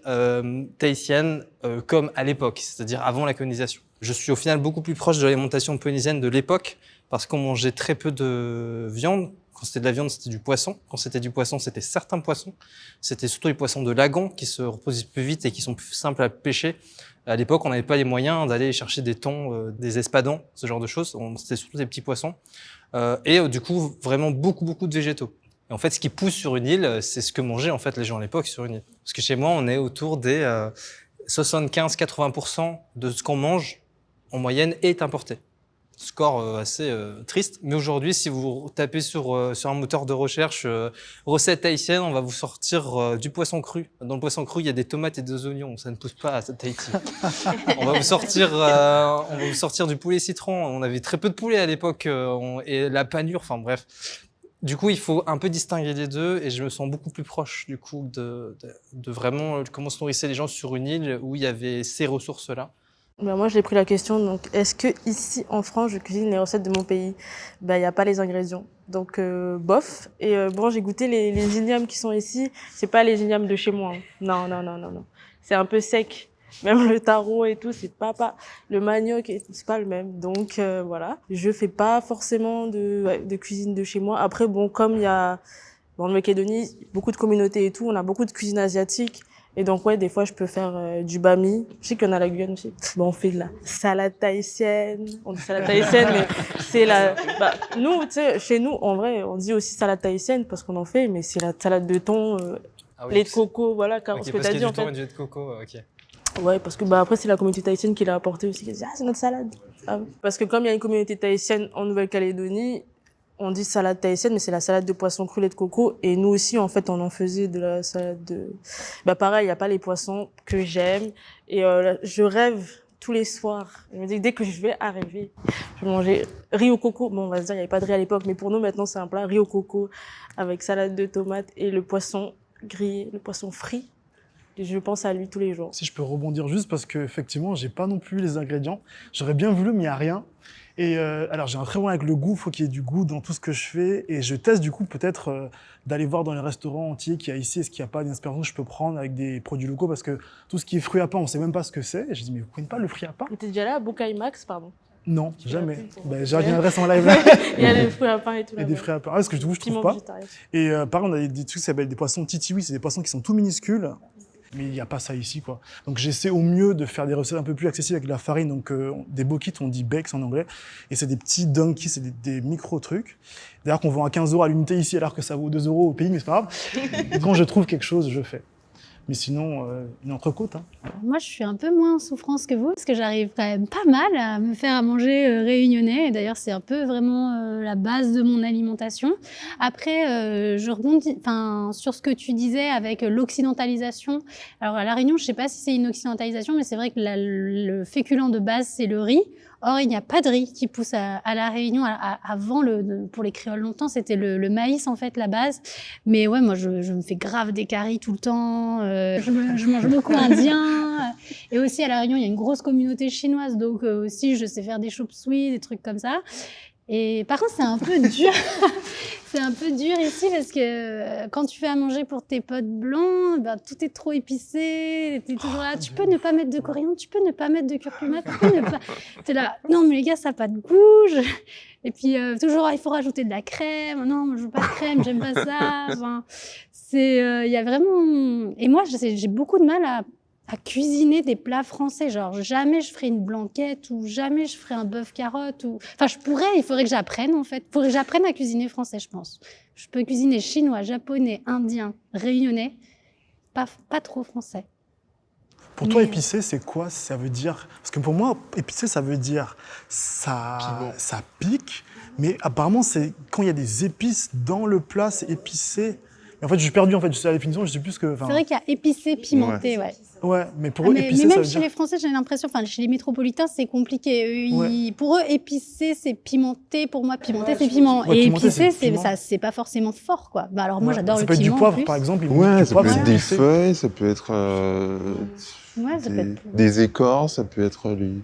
tahitienne comme à l'époque, c'est-à-dire avant la colonisation. Je suis au final beaucoup plus proche de l'alimentation polynésienne de l'époque parce qu'on mangeait très peu de viande. Quand c'était de la viande, c'était du poisson. Quand c'était du poisson, c'était certains poissons. C'était surtout les poissons de lagon qui se reproduisent plus vite et qui sont plus simples à pêcher. À l'époque, on n'avait pas les moyens d'aller chercher des thons, des espadons, ce genre de choses. C'était surtout des petits poissons. Du coup, vraiment beaucoup de végétaux. Et en fait, ce qui pousse sur une île, c'est ce que mangeaient en fait les gens à l'époque sur une île. Parce que chez moi, on est autour des 75-80% de ce qu'on mange en moyenne est importé. Score assez triste. Mais aujourd'hui, si vous tapez sur un moteur de recherche recettes tahitiennes, on va vous sortir du poisson cru. Dans le poisson cru, il y a des tomates et des oignons. Ça ne pousse pas à Tahiti. On va vous sortir du poulet citron. On avait très peu de poulet à l'époque et la panure. Enfin bref. Du coup, il faut un peu distinguer les deux et je me sens beaucoup plus proche du coup de vraiment comment se nourrissaient les gens sur une île où il y avait ces ressources-là. Ben moi, j'ai pris la question. Donc, est-ce que ici en France, je cuisine les recettes de mon pays? Ben, il y a pas les ingrédients. Donc, bof. Et bon, j'ai goûté les ignames qui sont ici. C'est pas les ignames de chez moi. Hein. Non, non, non, non, non. C'est un peu sec. Même le taro et tout, c'est pas le manioc, c'est pas le même. Donc voilà. Je fais pas forcément de cuisine de chez moi. Après, bon, comme il y a en Nouvelle-Calédonie beaucoup de communautés et tout, on a beaucoup de cuisine asiatique. Et donc, ouais, des fois, je peux faire du bami. Je sais qu'il y en a à la Guyane aussi. Bon, on fait de la salade tahitienne. On dit salade tahitienne, mais c'est nous, tu sais, chez nous, en vrai, on dit aussi salade tahitienne parce qu'on en fait, mais c'est la salade de thon, lait de coco, voilà, Okay, ce que t'as dit, en fait. Du lait de coco, ok. Ouais, parce que après, c'est la communauté tahitienne qui l'a apporté aussi. Qui a dit, c'est notre salade. Ah, oui. Parce que comme il y a une communauté tahitienne en Nouvelle-Calédonie, on dit salade tahitienne, mais c'est la salade de poisson cru, lait de coco. Et nous aussi, en fait, on en faisait de la salade de... pareil, il n'y a pas les poissons que j'aime. Et je rêve tous les soirs. Je me dis que dès que je vais arriver, je vais manger riz au coco. Bon, on va se dire, il n'y avait pas de riz à l'époque, mais pour nous, maintenant, c'est un plat riz au coco avec salade de tomates et le poisson grillé, le poisson frit. Je pense à lui tous les jours. Si je peux rebondir juste parce que effectivement, j'ai pas non plus les ingrédients. J'aurais bien voulu, mais il y a rien. Et alors j'ai un très bon avec le goût. Faut qu'il y ait du goût dans tout ce que je fais. Et je teste du coup peut-être d'aller voir dans les restaurants entiers qu'il y a ici, est-ce qu'il n'y a pas une inspiration que je peux prendre avec des produits locaux parce que tout ce qui est fruits à pain, on sait même pas ce que c'est. Et je dis mais vous connaissez pas le fruit à pain? T'es déjà là à Bukai Max, pardon? Non, jamais. J'y reviendrai sans live. Il y a des fruits à pain et tout. Et des fruits à pain. Ah, parce que du coup je trouve pas. Et par contre on a des trucs qui s'appellent des poissons titiwi, c'est des poissons qui sont tout minuscules. Mais il n'y a pas ça ici, quoi. Donc j'essaie au mieux de faire des recettes un peu plus accessibles avec de la farine. Donc des bokits, on dit bakes en anglais. Et c'est des petits donkeys, c'est des micro-trucs. D'ailleurs qu'on vend à 15 € à l'unité ici, alors que ça vaut 2 € au pays, mais c'est pas grave. Et quand je trouve quelque chose, je fais. Mais sinon, une entrecôte. Hein. Moi, je suis un peu moins en souffrance que vous, parce que j'arrive quand même pas mal à me faire à manger réunionnais. Et d'ailleurs, c'est un peu vraiment la base de mon alimentation. Après, je rebondis sur ce que tu disais avec l'occidentalisation. Alors, à La Réunion, je sais pas si c'est une occidentalisation, mais c'est vrai que le féculent de base, c'est le riz. Or, il n'y a pas de riz qui pousse à La Réunion. Avant, pour les créoles, longtemps, c'était le maïs, en fait, la base. Mais ouais, moi, je me fais grave des caries tout le temps. Je mange beaucoup indien. Et aussi, à La Réunion, il y a une grosse communauté chinoise. Donc, aussi, je sais faire des chop suey, des trucs comme ça. Et par contre, c'est un peu dur. C'est un peu dur ici parce que quand tu fais à manger pour tes potes blancs, tout est trop épicé. T'es toujours là. Tu peux ne pas mettre de coriandre, tu peux ne pas mettre de curcuma, tu peux ne pas. T'es là. Non, mais les gars, ça n'a pas de goût. Et puis toujours, il faut rajouter de la crème. Non, moi, je veux pas de crème, j'aime pas ça. Enfin, il y a vraiment. Et moi, j'ai beaucoup de mal à cuisiner des plats français, genre jamais je ferai une blanquette ou jamais je ferai un bœuf carotte ou... Enfin, il faudrait que j'apprenne en fait. Il faudrait que j'apprenne à cuisiner français, je pense. Je peux cuisiner chinois, japonais, indien, réunionnais, pas trop français. Pour toi, épicé, c'est quoi? Ça veut dire... Parce que pour moi, épicé, ça veut dire ça pique, mais apparemment, c'est quand il y a des épices dans le plat, c'est épicé. Et en fait, je suis perdu, en fait, je sais la définition, je sais plus ce que... C'est vrai qu'il y a épicé, pimenté, ouais. Ouais, mais pour eux, épicé, mais même ça veut chez dire... les Français, j'ai l'impression, chez les métropolitains, c'est compliqué. Ouais. Pour eux, épicé, c'est pimenté. Pour moi, pimenté, c'est piment. Ouais, et pimenté, épicé, c'est c'est pas forcément fort, quoi. Alors moi, j'adore le piment. Ça peut être du poivre, par exemple. Ouais, ça peut être des épicé. feuilles, ça peut être ça peut être... des écorces, ça peut être les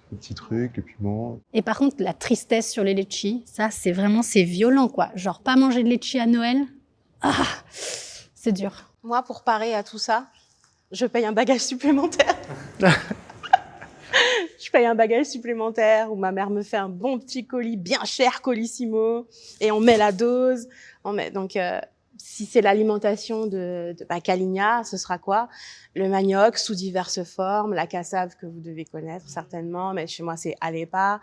petits trucs, les piments. Et par contre, la tristesse sur les litchis, ça, c'est vraiment, c'est violent, quoi. Genre, pas manger de litchi à Noël, c'est dur. Moi, pour parer à tout ça, je paye un bagage supplémentaire. Je paye un bagage supplémentaire où ma mère me fait un bon petit colis, bien cher, colissimo, et on met la dose. Donc, si c'est l'alimentation de Caligna, ce sera quoi? Le manioc sous diverses formes, la cassave que vous devez connaître certainement, mais chez moi c'est Alépa.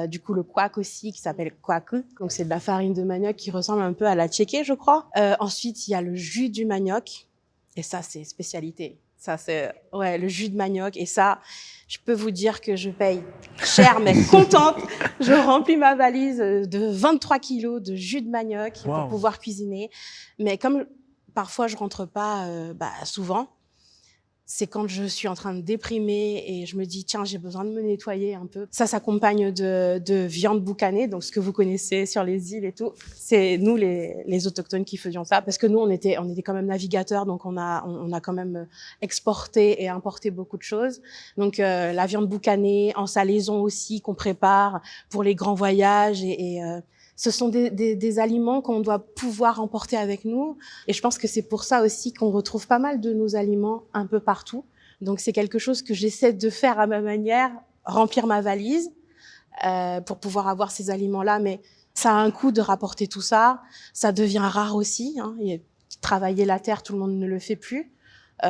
Du coup le couac aussi qui s'appelle couacu, donc c'est de la farine de manioc qui ressemble un peu à la tchéké, je crois. Ensuite il y a le jus du manioc et ça c'est spécialité. Ça c'est le jus de manioc et ça je peux vous dire que je paye cher mais contente. Je remplis ma valise de 23 kilos de jus de manioc pour pouvoir cuisiner. Mais comme parfois je rentre pas souvent, c'est quand je suis en train de déprimer et je me dis tiens, j'ai besoin de me nettoyer un peu. Ça s'accompagne de viande boucanée, donc ce que vous connaissez sur les îles et tout. C'est nous les autochtones qui faisions ça parce que nous on était quand même navigateurs, donc on a quand même exporté et importé beaucoup de choses. Donc la viande boucanée en salaison aussi qu'on prépare pour les grands voyages et ce sont des aliments qu'on doit pouvoir emporter avec nous. Et je pense que c'est pour ça aussi qu'on retrouve pas mal de nos aliments un peu partout. Donc c'est quelque chose que j'essaie de faire à ma manière, remplir ma valise pour pouvoir avoir ces aliments-là. Mais ça a un coût de rapporter tout ça. Ça devient rare aussi. Hein. Et travailler la terre, tout le monde ne le fait plus.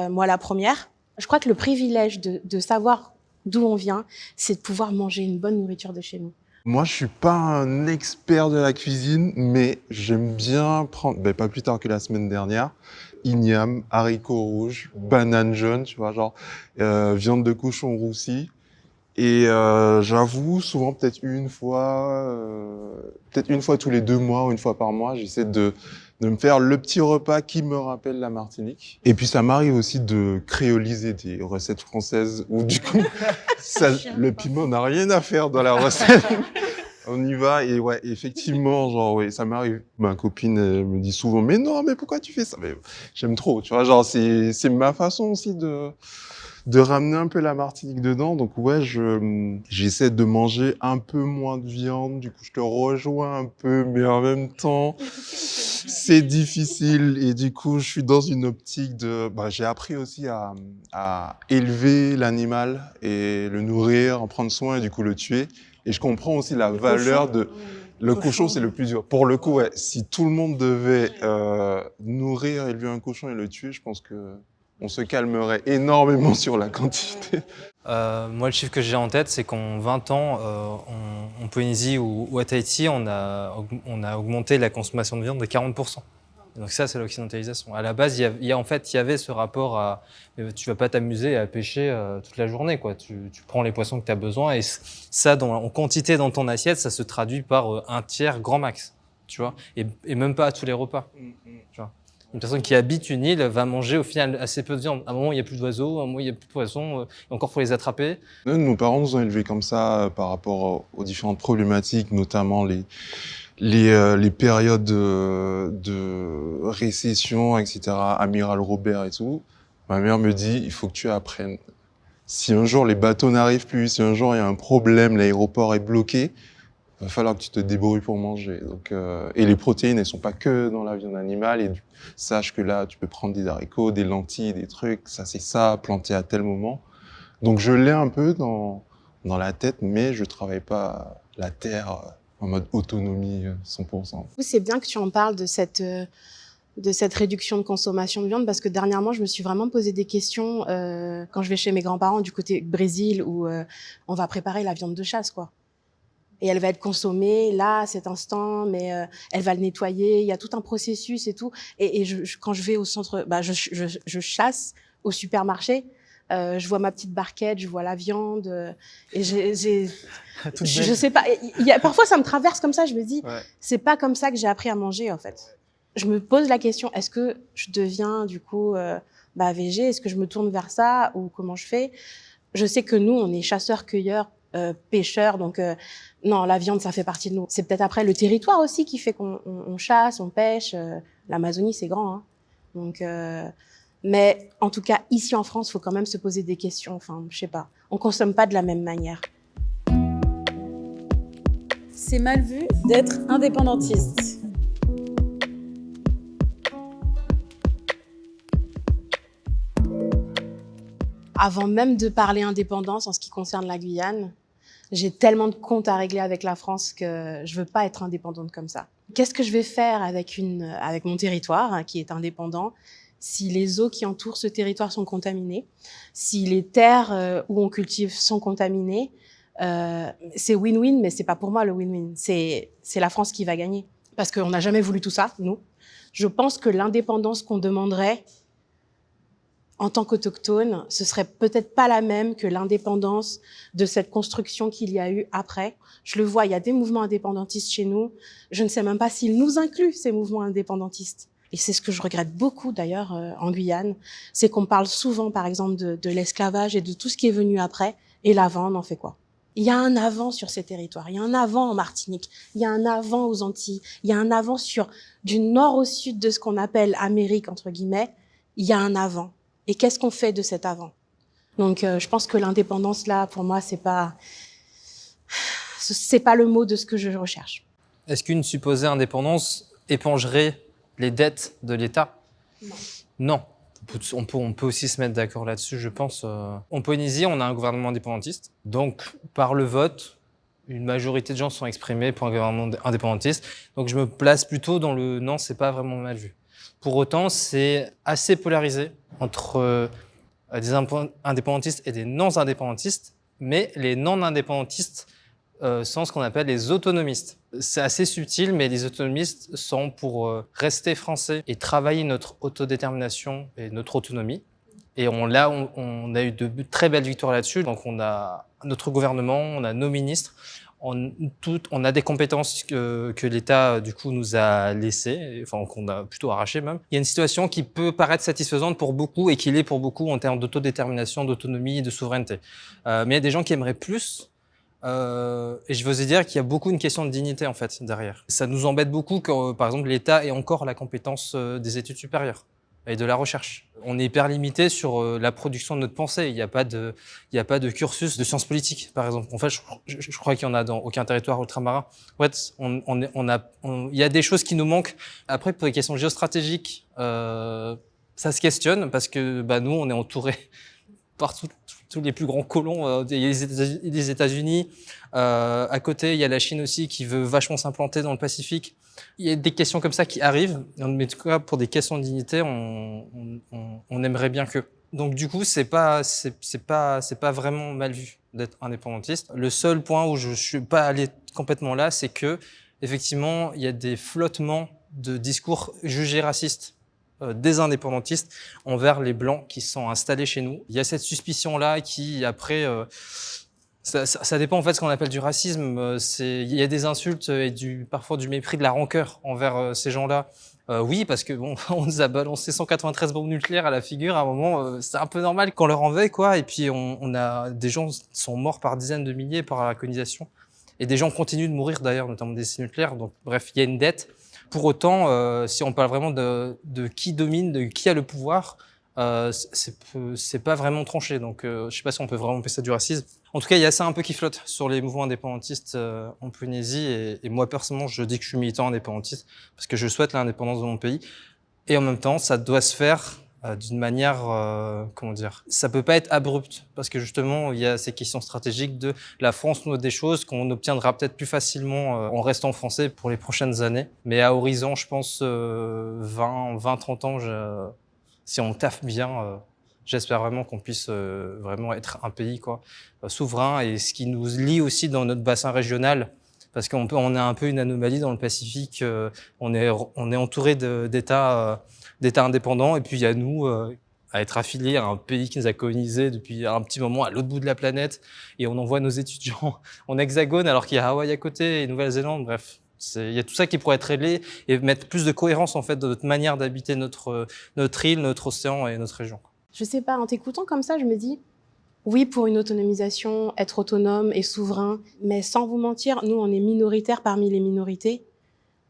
Moi, la première. Je crois que le privilège de savoir d'où on vient, c'est de pouvoir manger une bonne nourriture de chez nous. Moi, je suis pas un expert de la cuisine, mais j'aime bien prendre, pas plus tard que la semaine dernière, igname, haricots rouges, bananes jaunes, tu vois, genre viande de cochon roussi. Et j'avoue, souvent peut-être une fois tous les 2 mois ou une fois par mois, j'essaie de me faire le petit repas qui me rappelle la Martinique. Et puis ça m'arrive aussi de créoliser des recettes françaises où du coup, le piment n'a rien à faire dans la recette. On y va et ouais, effectivement, genre ouais, ça m'arrive. Ma copine elle me dit souvent, mais non, mais pourquoi tu fais ça? Mais j'aime trop, tu vois, genre c'est ma façon aussi de ramener un peu la Martinique dedans. Donc ouais, j'essaie de manger un peu moins de viande. Du coup, je te rejoins un peu, mais en même temps, c'est difficile. Et du coup, je suis dans une optique j'ai appris aussi à élever l'animal et le nourrir, en prendre soin et du coup le tuer. Et je comprends aussi la valeur de... Le cochon, c'est le plus dur. Pour le coup, ouais, si tout le monde devait nourrir, élever un cochon et le tuer, je pense que on se calmerait énormément sur la quantité. Moi, le chiffre que j'ai en tête, c'est qu'en 20 ans, en Polynésie ou à Tahiti, on a augmenté la consommation de viande de 40%. Donc ça, c'est l'occidentalisation. À la base, il y avait ce rapport à tu vas pas t'amuser à pêcher toute la journée, quoi. Tu prends les poissons que tu as besoin et ça, en quantité dans ton assiette, ça se traduit par un tiers grand max, tu vois, et même pas à tous les repas, tu vois. Une personne qui habite une île va manger au final assez peu de viande. À un moment, il n'y a plus d'oiseaux, à un moment, il n'y a plus de poissons, et encore, il faut les attraper. Nos parents nous ont élevés comme ça par rapport aux différentes problématiques, notamment les périodes de récession, etc., Amiral Robert et tout. Ma mère me dit, il faut que tu apprennes. Si un jour les bateaux n'arrivent plus, si un jour il y a un problème, l'aéroport est bloqué, il va falloir que tu te débrouilles pour manger. Donc, et les protéines, elles sont pas que dans la viande animale. Et sache que là, tu peux prendre des haricots, des lentilles, des trucs. Ça, c'est ça, planté à tel moment. Donc, je l'ai un peu dans la tête, mais je travaille pas la terre en mode autonomie 100%. C'est bien que tu en parles de cette réduction de consommation de viande parce que dernièrement, je me suis vraiment posé des questions quand je vais chez mes grands-parents du côté Brésil où on va préparer la viande de chasse, quoi. Et elle va être consommée là, à cet instant, mais elle va le nettoyer. Il y a tout un processus et tout. Et quand je vais au centre, je chasse au supermarché. Je vois ma petite barquette, je vois la viande. Et je sais pas. Parfois, ça me traverse comme ça. Je me dis, c'est pas comme ça que j'ai appris à manger, en fait. Je me pose la question, est-ce que je deviens du coup végé? Est-ce que je me tourne vers ça ou comment je fais? Je sais que nous, on est chasseurs-cueilleurs, pêcheurs, donc non, la viande, ça fait partie de nous. C'est peut-être après le territoire aussi qui fait qu'on chasse, on pêche. L'Amazonie, c'est grand, hein. Donc, mais en tout cas, ici en France, il faut quand même se poser des questions. Enfin, je sais pas, on consomme pas de la même manière. C'est mal vu d'être indépendantiste. Avant même de parler indépendance en ce qui concerne la Guyane, j'ai tellement de comptes à régler avec la France que je veux pas être indépendante comme ça. Qu'est-ce que je vais faire avec mon territoire qui est indépendant si les eaux qui entourent ce territoire sont contaminées, si les terres où on cultive sont contaminées? C'est win-win, mais c'est pas pour moi le win-win. C'est la France qui va gagner parce qu'on n'a jamais voulu tout ça, nous. Je pense que l'indépendance qu'on demanderait en tant qu'autochtone, ce serait peut-être pas la même que l'indépendance de cette construction qu'il y a eu après. Je le vois, il y a des mouvements indépendantistes chez nous. Je ne sais même pas s'ils nous incluent, ces mouvements indépendantistes. et c'est ce que je regrette beaucoup d'ailleurs en Guyane, c'est qu'on parle souvent, par exemple, de l'esclavage et de tout ce qui est venu après, et l'avant, on en fait quoi? Il y a un avant sur ces territoires, il y a un avant en Martinique, il y a un avant aux Antilles, il y a un avant du nord au sud de ce qu'on appelle Amérique, entre guillemets, il y a un avant. Et qu'est-ce qu'on fait de cet avant? Donc, je pense que l'indépendance, là, pour moi, c'est pas le mot de ce que je recherche. Est-ce qu'une supposée indépendance épongerait les dettes de l'État? Non. Non. On peut aussi se mettre d'accord là-dessus, je pense. En Polynésie, on a un gouvernement indépendantiste. Donc, par le vote, une majorité de gens sont exprimés pour un gouvernement indépendantiste. Donc, je me place plutôt dans le non, c'est pas vraiment mal vu. Pour autant, c'est assez polarisé entre des indépendantistes et des non-indépendantistes. Mais les non-indépendantistes sont ce qu'on appelle les autonomistes. C'est assez subtil, mais les autonomistes sont pour rester français et travailler notre autodétermination et notre autonomie. Et on a eu de très belles victoires là-dessus. Donc on a notre gouvernement, on a nos ministres, on a des compétences que l'État du coup nous a laissées, enfin qu'on a plutôt arrachées même. Il y a une situation qui peut paraître satisfaisante pour beaucoup et qui l'est pour beaucoup en termes d'autodétermination, d'autonomie et de souveraineté. Mais il y a des gens qui aimeraient plus. Et je veux dire qu'il y a beaucoup une question de dignité en fait derrière. Ça nous embête beaucoup que par exemple l'État ait encore la compétence des études supérieures et de la recherche. On est hyper limité sur la production de notre pensée. Il n'y a pas de cursus de sciences politiques par exemple. En fait, je crois qu'il y en a dans aucun territoire ultramarin. En fait, il y a des choses qui nous manquent. Après, pour les questions géostratégiques, ça se questionne parce que nous, on est entouré par tous les plus grands colons. Il y a les États-Unis. À côté, il y a la Chine aussi qui veut vachement s'implanter dans le Pacifique. Il y a des questions comme ça qui arrivent. Mais en tout cas, pour des questions de dignité, on aimerait bien que. Donc du coup, c'est pas vraiment mal vu d'être indépendantiste. Le seul point où je suis pas allé complètement là, c'est que effectivement, il y a des flottements de discours jugés racistes des indépendantistes envers les Blancs qui sont installés chez nous. Il y a cette suspicion-là qui, après, ça dépend en fait de ce qu'on appelle du racisme. Il y a des insultes et parfois du mépris, de la rancœur envers ces gens-là. Oui, parce que bon, on nous a balancé 193 bombes nucléaires à la figure. À un moment, c'est un peu normal qu'on leur en veuille, quoi. Et puis, on a des gens qui sont morts par dizaines de milliers par la colonisation. Et des gens continuent de mourir d'ailleurs, notamment des essais nucléaires. Donc, bref, il y a une dette. Pour autant, si on parle vraiment de qui domine, de qui a le pouvoir, c'est pas vraiment tranché. Donc, je sais pas si on peut vraiment appeler ça du racisme. En tout cas, il y a ça un peu qui flotte sur les mouvements indépendantistes en Polynésie. Et moi, personnellement, je dis que je suis militant indépendantiste parce que je souhaite l'indépendance de mon pays. Et en même temps, ça doit se faire d'une manière, comment dire, ça peut pas être abrupt parce que justement, il y a ces questions stratégiques de la France nous a des choses qu'on obtiendra peut-être plus facilement en restant français pour les prochaines années. Mais à horizon, je pense 20-30 ans, si on taffe bien, j'espère vraiment qu'on puisse vraiment être un pays souverain et ce qui nous lie aussi dans notre bassin régional. Parce qu'on est un peu une anomalie dans le Pacifique. On est entouré d'États indépendants et puis il y a nous à être affiliés à un pays qui nous a colonisés depuis un petit moment à l'autre bout de la planète et on envoie nos étudiants en hexagone alors qu'il y a Hawaï à côté et Nouvelle-Zélande. Bref, il y a tout ça qui pourrait être réglé et mettre plus de cohérence en fait dans notre manière d'habiter notre île, notre océan et notre région. Je sais pas, en t'écoutant comme ça, je me dis oui, pour une autonomisation, être autonome et souverain, mais sans vous mentir, nous, on est minoritaires parmi les minorités.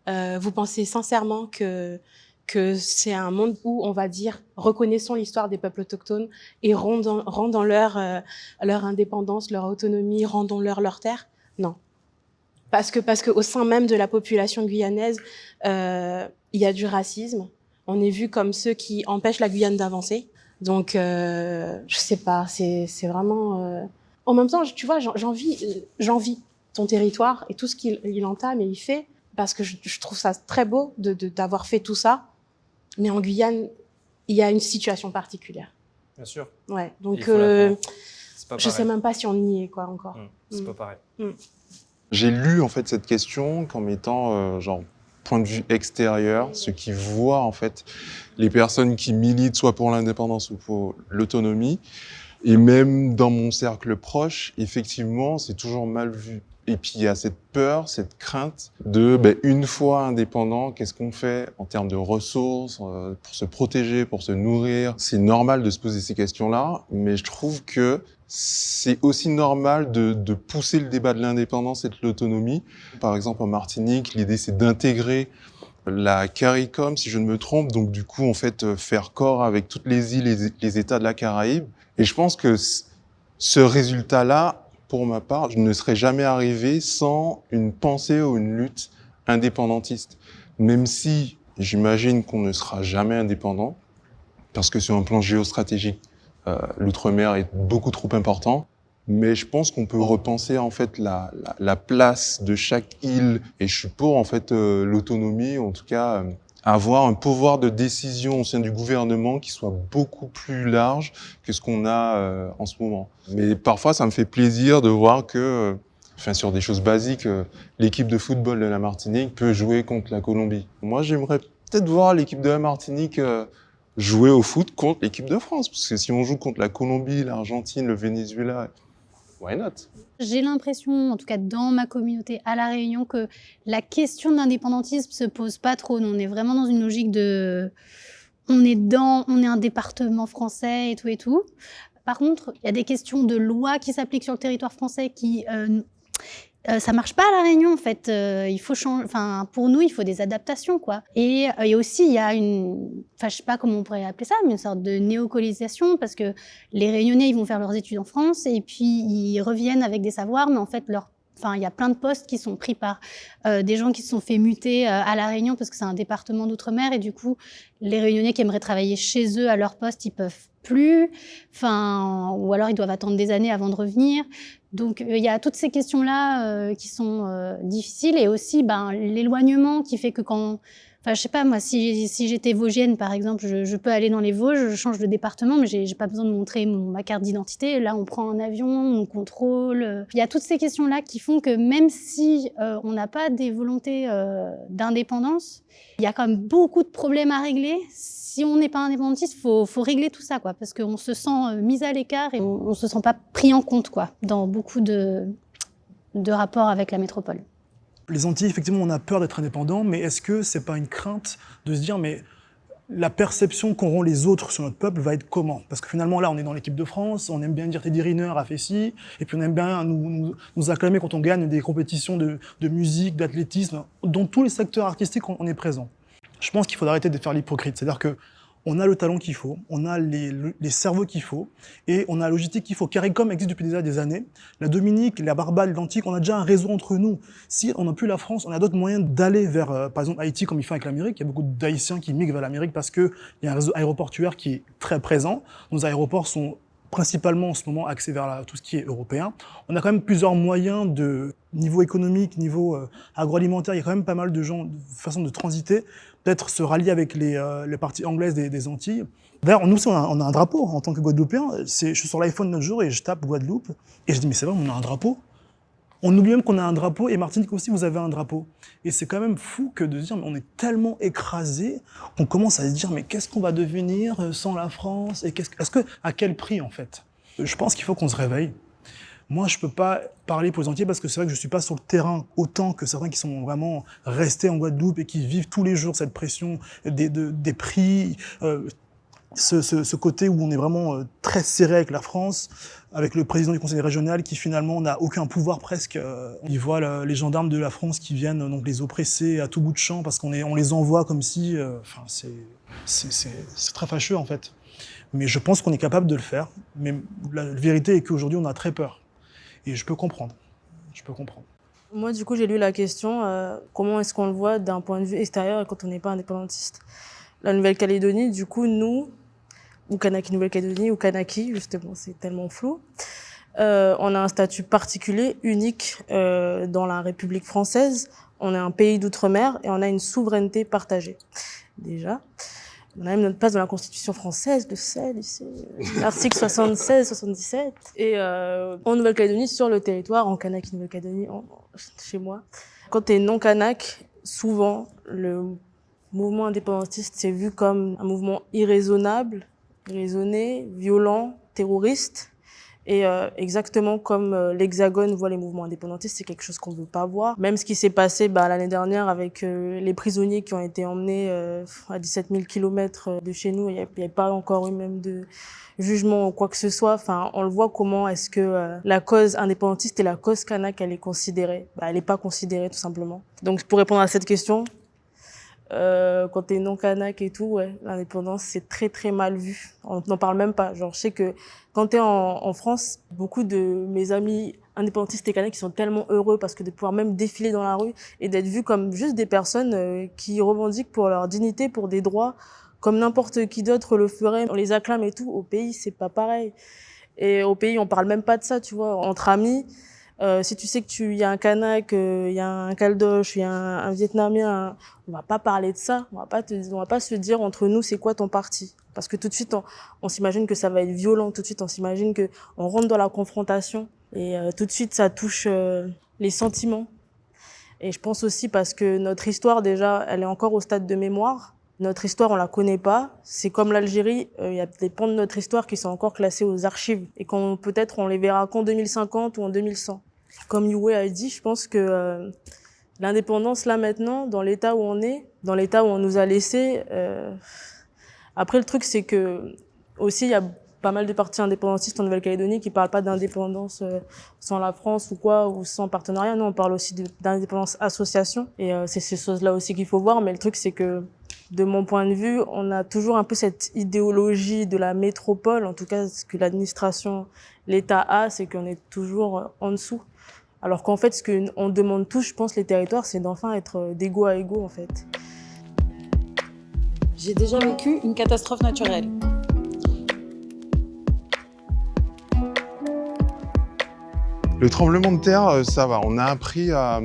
Vous pensez sincèrement que c'est un monde où on va dire reconnaissons l'histoire des peuples autochtones et rendons leur indépendance, leur autonomie, rendons-leur leur terre? Non. Parce que au sein même de la population guyanaise, il y a du racisme. On est vu comme ceux qui empêchent la Guyane d'avancer. Donc, je sais pas, c'est vraiment... En même temps, tu vois, j'envie ton territoire et tout ce qu'il entame et il fait, parce que je trouve ça très beau d'avoir fait tout ça. Mais en Guyane, il y a une situation particulière. Bien sûr. Ouais, donc je sais même pas si on y est, quoi, encore. C'est pas pareil. J'ai lu en fait cette question comme étant point de vue extérieur, ceux qui voient en fait les personnes qui militent soit pour l'indépendance ou pour l'autonomie, Et même dans mon cercle proche, effectivement, c'est toujours mal vu. Et puis il y a cette peur, cette crainte de, une fois indépendant, qu'est-ce qu'on fait en termes de ressources, pour se protéger, pour se nourrir. C'est normal de se poser ces questions-là, mais je trouve que c'est aussi normal de pousser le débat de l'indépendance et de l'autonomie. Par exemple, en Martinique, l'idée c'est d'intégrer la CARICOM, si je ne me trompe, donc du coup, en fait, faire corps avec toutes les îles et les États de la Caraïbe. Et je pense que ce résultat-là, pour ma part, je ne serais jamais arrivé sans une pensée ou une lutte indépendantiste. Même si j'imagine qu'on ne sera jamais indépendant, parce que sur un plan géostratégique, l'outre-mer est beaucoup trop important. Mais je pense qu'on peut repenser en fait la place de chaque île. Et je suis pour en fait l'autonomie, en tout cas avoir un pouvoir de décision au sein du gouvernement qui soit beaucoup plus large que ce qu'on a en ce moment. Mais parfois, ça me fait plaisir de voir que, sur des choses basiques, l'équipe de football de la Martinique peut jouer contre la Colombie. Moi, j'aimerais peut-être voir l'équipe de la Martinique jouer au foot contre l'équipe de France. Parce que si on joue contre la Colombie, l'Argentine, le Venezuela, why not? J'ai l'impression, en tout cas dans ma communauté à La Réunion, que la question de l'indépendantisme se pose pas trop. On est vraiment dans une logique de... On est un département français et tout et tout. Par contre, il y a des questions de loi qui s'appliquent sur le territoire français qui... ça marche pas à La Réunion, en fait. Il faut changer. Enfin, pour nous, il faut des adaptations, quoi. Et aussi, il y a je sais pas comment on pourrait appeler ça, mais une sorte de néocolonisation, parce que les Réunionnais, ils vont faire leurs études en France, et puis ils reviennent avec des savoirs, mais en fait, il y a plein de postes qui sont pris par des gens qui se sont fait muter à La Réunion, parce que c'est un département d'outre-mer, et du coup, les Réunionnais qui aimeraient travailler chez eux à leur poste, ils peuvent plus. Ou alors ils doivent attendre des années avant de revenir. Donc il y a toutes ces questions-là qui sont difficiles, et aussi l'éloignement qui fait que je sais pas, moi, si j'étais vosgienne, par exemple, je peux aller dans les Vosges, je change de département, mais j'ai pas besoin de montrer ma carte d'identité. Là, on prend un avion, on contrôle. Il y a toutes ces questions-là qui font que même si on n'a pas des volontés d'indépendance, il y a quand même beaucoup de problèmes à régler. Si on n'est pas indépendantiste, faut régler tout ça, quoi, parce qu'on se sent mis à l'écart et on se sent pas pris en compte, quoi, dans beaucoup de rapports avec la métropole. Les Antilles, effectivement, on a peur d'être indépendant, mais est-ce que c'est pas une crainte de se dire, mais la perception qu'auront les autres sur notre peuple va être comment? Parce que finalement, là, on est dans l'équipe de France, on aime bien dire Teddy Riner a fait ci, et puis on aime bien nous acclamer quand on gagne des compétitions de musique, d'athlétisme, dans tous les secteurs artistiques, on est présent. Je pense qu'il faut arrêter de faire l'hypocrite, c'est-à-dire que on a le talent qu'il faut, on a les cerveaux qu'il faut, et on a la logistique qu'il faut. CARICOM existe depuis déjà des années. La Dominique, la Barbade, l'Antique, on a déjà un réseau entre nous. Si on n'a plus la France, on a d'autres moyens d'aller vers, par exemple, Haïti, comme il fait avec l'Amérique. Il y a beaucoup d'Haïtiens qui migrent vers l'Amérique parce qu'il y a un réseau aéroportuaire qui est très présent. Nos aéroports sont principalement en ce moment axés vers tout ce qui est européen. On a quand même plusieurs moyens de niveau économique, niveau agroalimentaire. Il y a quand même pas mal de gens, de façons de transiter, peut-être se rallier avec les parties anglaises des Antilles. D'ailleurs, nous aussi, on a un drapeau en tant que Guadeloupéen. Je suis sur l'iPhone l'autre jour et je tape Guadeloupe et je dis mais c'est vrai, on a un drapeau. On oublie même qu'on a un drapeau, et Martinique aussi, vous avez un drapeau. Et c'est quand même fou que de se dire, mais on est tellement écrasés qu'on commence à se dire, mais qu'est-ce qu'on va devenir sans la France? Et à quel prix, en fait? Je pense qu'il faut qu'on se réveille. Moi, je peux pas parler pour les Antillais parce que c'est vrai que je suis pas sur le terrain autant que certains qui sont vraiment restés en Guadeloupe et qui vivent tous les jours cette pression des prix, ce côté où on est vraiment très serré avec la France, avec le président du conseil régional qui finalement n'a aucun pouvoir presque. Il voit les gendarmes de la France qui viennent donc les oppresser à tout bout de champ parce qu'on les envoie comme si... c'est très fâcheux en fait. Mais je pense qu'on est capable de le faire. Mais la vérité est qu'aujourd'hui on a très peur. Et je peux comprendre. Moi, du coup, j'ai lu la question comment est-ce qu'on le voit d'un point de vue extérieur quand on n'est pas indépendantiste. La Nouvelle-Calédonie, du coup, nous, ou Kanaki Nouvelle-Calédonie, ou Kanaki, justement, c'est tellement flou, on a un statut particulier, unique dans la République française. On est un pays d'outre-mer et on a une souveraineté partagée, déjà. On a même notre place dans la Constitution française, le CEL, ici, l'article 76, 77. Et en Nouvelle-Calédonie, sur le territoire, en Kanaki Nouvelle-Calédonie, chez moi, quand t'es non-Kanak, souvent, le mouvement indépendantiste, c'est vu comme un mouvement irraisonnable, irraisonné, violent, terroriste. Et exactement comme l'Hexagone voit les mouvements indépendantistes, c'est quelque chose qu'on veut pas voir. Même ce qui s'est passé l'année dernière avec les prisonniers qui ont été emmenés à 17 000 kilomètres de chez nous, il n'y a pas encore eu même de jugement ou quoi que ce soit. Enfin, on le voit comment est-ce que la cause indépendantiste et la cause kanak, elle est considérée. Elle n'est pas considérée tout simplement. Donc pour répondre à cette question, quand t'es non kanak et tout, ouais, l'indépendance c'est très très mal vu. On n'en parle même pas. Genre je sais que quand t'es en France, beaucoup de mes amis indépendantistes et kanak qui sont tellement heureux parce que de pouvoir même défiler dans la rue et d'être vus comme juste des personnes qui revendiquent pour leur dignité, pour des droits, comme n'importe qui d'autre le ferait. On les acclame et tout. Au pays c'est pas pareil. Et au pays on parle même pas de ça, tu vois. Entre amis. Si tu sais que y a un Kanak, il y a un Caldoche, il y a un Vietnamien, on va pas parler de ça. On va pas se dire entre nous c'est quoi ton parti. Parce que tout de suite on s'imagine que ça va être violent. Tout de suite on s'imagine que on rentre dans la confrontation et tout de suite ça touche les sentiments. Et je pense aussi parce que notre histoire déjà, elle est encore au stade de mémoire. Notre histoire, on la connaît pas. C'est comme l'Algérie, il y a des pans de notre histoire qui sont encore classés aux archives et qu'on peut-être on les verra qu'en 2050 ou en 2100. Comme Youé a dit, je pense que l'indépendance là maintenant, dans l'état où on est, dans l'état où on nous a laissés. Après le truc c'est que aussi il y a pas mal de partis indépendantistes en Nouvelle-Calédonie qui parlent pas d'indépendance sans la France ou quoi, ou sans partenariat. Nous on parle aussi d'indépendance association et c'est ces choses-là aussi qu'il faut voir. Mais le truc c'est que de mon point de vue, on a toujours un peu cette idéologie de la métropole, en tout cas ce que l'administration, l'État a, c'est qu'on est toujours en dessous. Alors qu'en fait, ce qu'on demande tous, je pense, les territoires, c'est d'enfin être d'égo à égo, en fait. J'ai déjà vécu une catastrophe naturelle. Le tremblement de terre, ça va. On a appris à...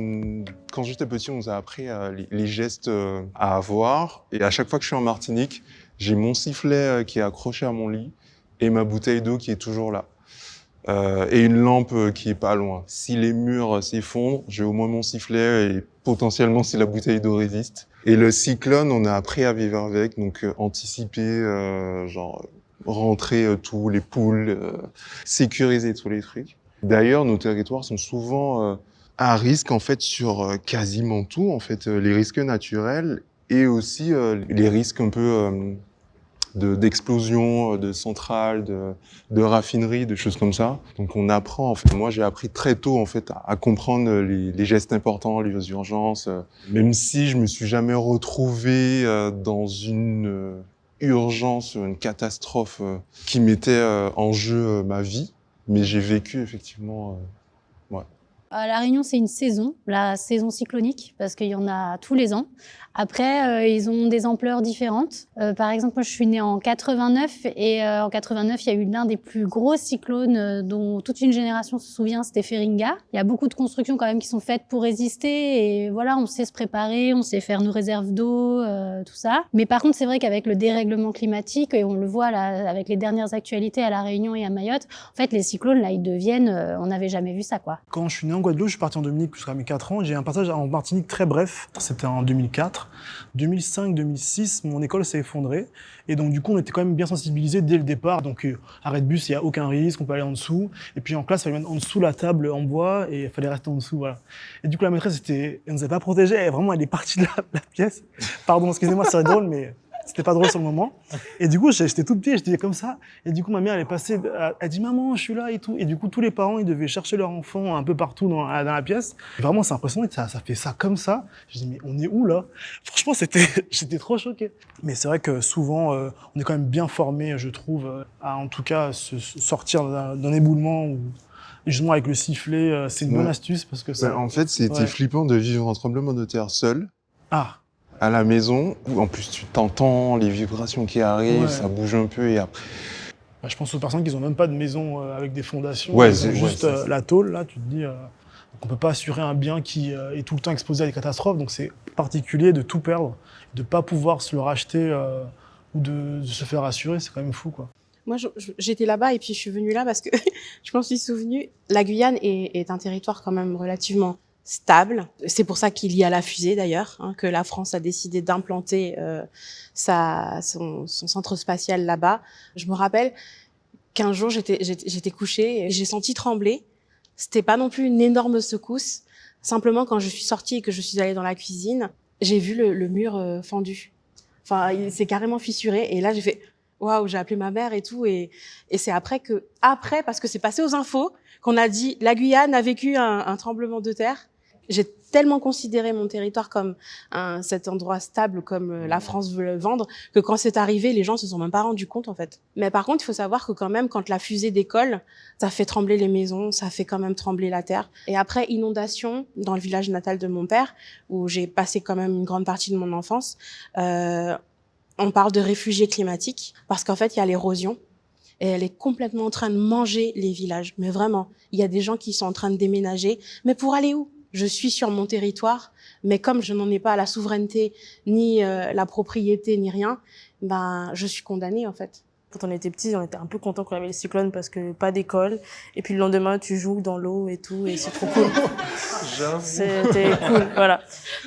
Quand j'étais petit, on nous a appris les gestes à avoir. Et à chaque fois que je suis en Martinique, j'ai mon sifflet qui est accroché à mon lit et ma bouteille d'eau qui est toujours là. Et une lampe qui est pas loin. Si les murs s'effondrent, j'ai au moins mon sifflet et potentiellement si la bouteille d'eau résiste. Et le cyclone, on a appris à vivre avec, donc anticiper, rentrer tous les poules, sécuriser tous les trucs. D'ailleurs, nos territoires sont souvent à risque en fait sur quasiment tout, en fait, les risques naturels et aussi les risques un peu d'explosion, de centrales, de raffineries, de choses comme ça. Donc on apprend, en fait, moi j'ai appris très tôt en fait à comprendre les gestes importants, les urgences, même si je me suis jamais retrouvé dans une urgence, une catastrophe qui mettait en jeu ma vie, mais j'ai vécu effectivement. La Réunion, c'est une saison, la saison cyclonique, parce qu'il y en a tous les ans. Après, ils ont des ampleurs différentes. Par exemple, moi, je suis née en 89 et en 89, il y a eu l'un des plus gros cyclones dont toute une génération se souvient, c'était Feringa. Il y a beaucoup de constructions quand même qui sont faites pour résister et voilà, on sait se préparer, on sait faire nos réserves d'eau, tout ça. Mais par contre, c'est vrai qu'avec le dérèglement climatique, et on le voit là avec les dernières actualités à La Réunion et à Mayotte, en fait, les cyclones, là, ils deviennent, on n'avait jamais vu ça, quoi. Quand je suis né en Guadeloupe, je suis parti en Dominique jusqu'à mes 4 ans. J'ai un passage en Martinique très bref. C'était en 2004. 2005-2006, mon école s'est effondrée. Et donc, du coup, on était quand même bien sensibilisés dès le départ. Donc, arrêt de bus, il n'y a aucun risque, on peut aller en dessous. Et puis, en classe, il fallait mettre en dessous la table en bois et il fallait rester en dessous, voilà. Et du coup, la maîtresse, elle nous avait pas protégés. Elle est partie de la pièce. Pardon, excusez-moi, c'est drôle, mais c'était pas drôle sur le moment. Et du coup, j'étais toute petite, j'étais comme ça. Et du coup, ma mère, elle est passée, elle dit, maman, je suis là et tout. Et du coup, tous les parents, ils devaient chercher leur enfant un peu partout dans la pièce. Et vraiment, c'est impressionnant, ça fait ça comme ça. Je dis, mais on est où, là? Franchement, j'étais trop choqué. Mais c'est vrai que souvent, on est quand même bien formé, je trouve, à en tout cas se sortir d'un éboulement ou justement avec le sifflet. C'est une bonne astuce parce que ça. En fait, c'était flippant de vivre un tremblement de terre seul. Ah. À la maison, où en plus tu t'entends les vibrations qui arrivent, ça bouge un peu et après... Je pense aux personnes qui n'ont même pas de maison avec des fondations, juste la tôle, là, tu te dis... on ne peut pas assurer un bien qui est tout le temps exposé à des catastrophes, donc c'est particulier de tout perdre, de ne pas pouvoir se le racheter ou de se faire assurer, c'est quand même fou, quoi. Moi, j'étais là-bas et puis je suis venue là parce que je m'en suis souvenue. La Guyane est un territoire quand même relativement stable. C'est pour ça qu'il y a la fusée d'ailleurs, que la France a décidé d'implanter son centre spatial là-bas. Je me rappelle 15 jours, j'étais couchée et j'ai senti trembler. C'était pas non plus une énorme secousse. Simplement, quand je suis sortie et que je suis allée dans la cuisine, j'ai vu le mur fendu. Enfin, il s'est carrément fissuré. Et là, j'ai fait waouh, j'ai appelé ma mère et tout. Et c'est après, parce que c'est passé aux infos, qu'on a dit la Guyane a vécu un tremblement de terre. J'ai tellement considéré mon territoire comme cet endroit stable, comme la France veut le vendre, que quand c'est arrivé, les gens se sont même pas rendus compte, en fait. Mais par contre, il faut savoir que quand même, quand la fusée décolle, ça fait trembler les maisons, ça fait quand même trembler la terre. Et après, inondation, dans le village natal de mon père, où j'ai passé quand même une grande partie de mon enfance, on parle de réfugiés climatiques, parce qu'en fait, il y a l'érosion. Et elle est complètement en train de manger les villages. Mais vraiment, il y a des gens qui sont en train de déménager. Mais pour aller où ? Je suis sur mon territoire, mais comme je n'en ai pas la souveraineté, ni la propriété, ni rien, ben, je suis condamnée, en fait. Quand on était petits, on était un peu contents quand il y avait les cyclones parce que pas d'école. Et puis le lendemain, tu joues dans l'eau et tout, et c'est trop cool. C'était cool, voilà.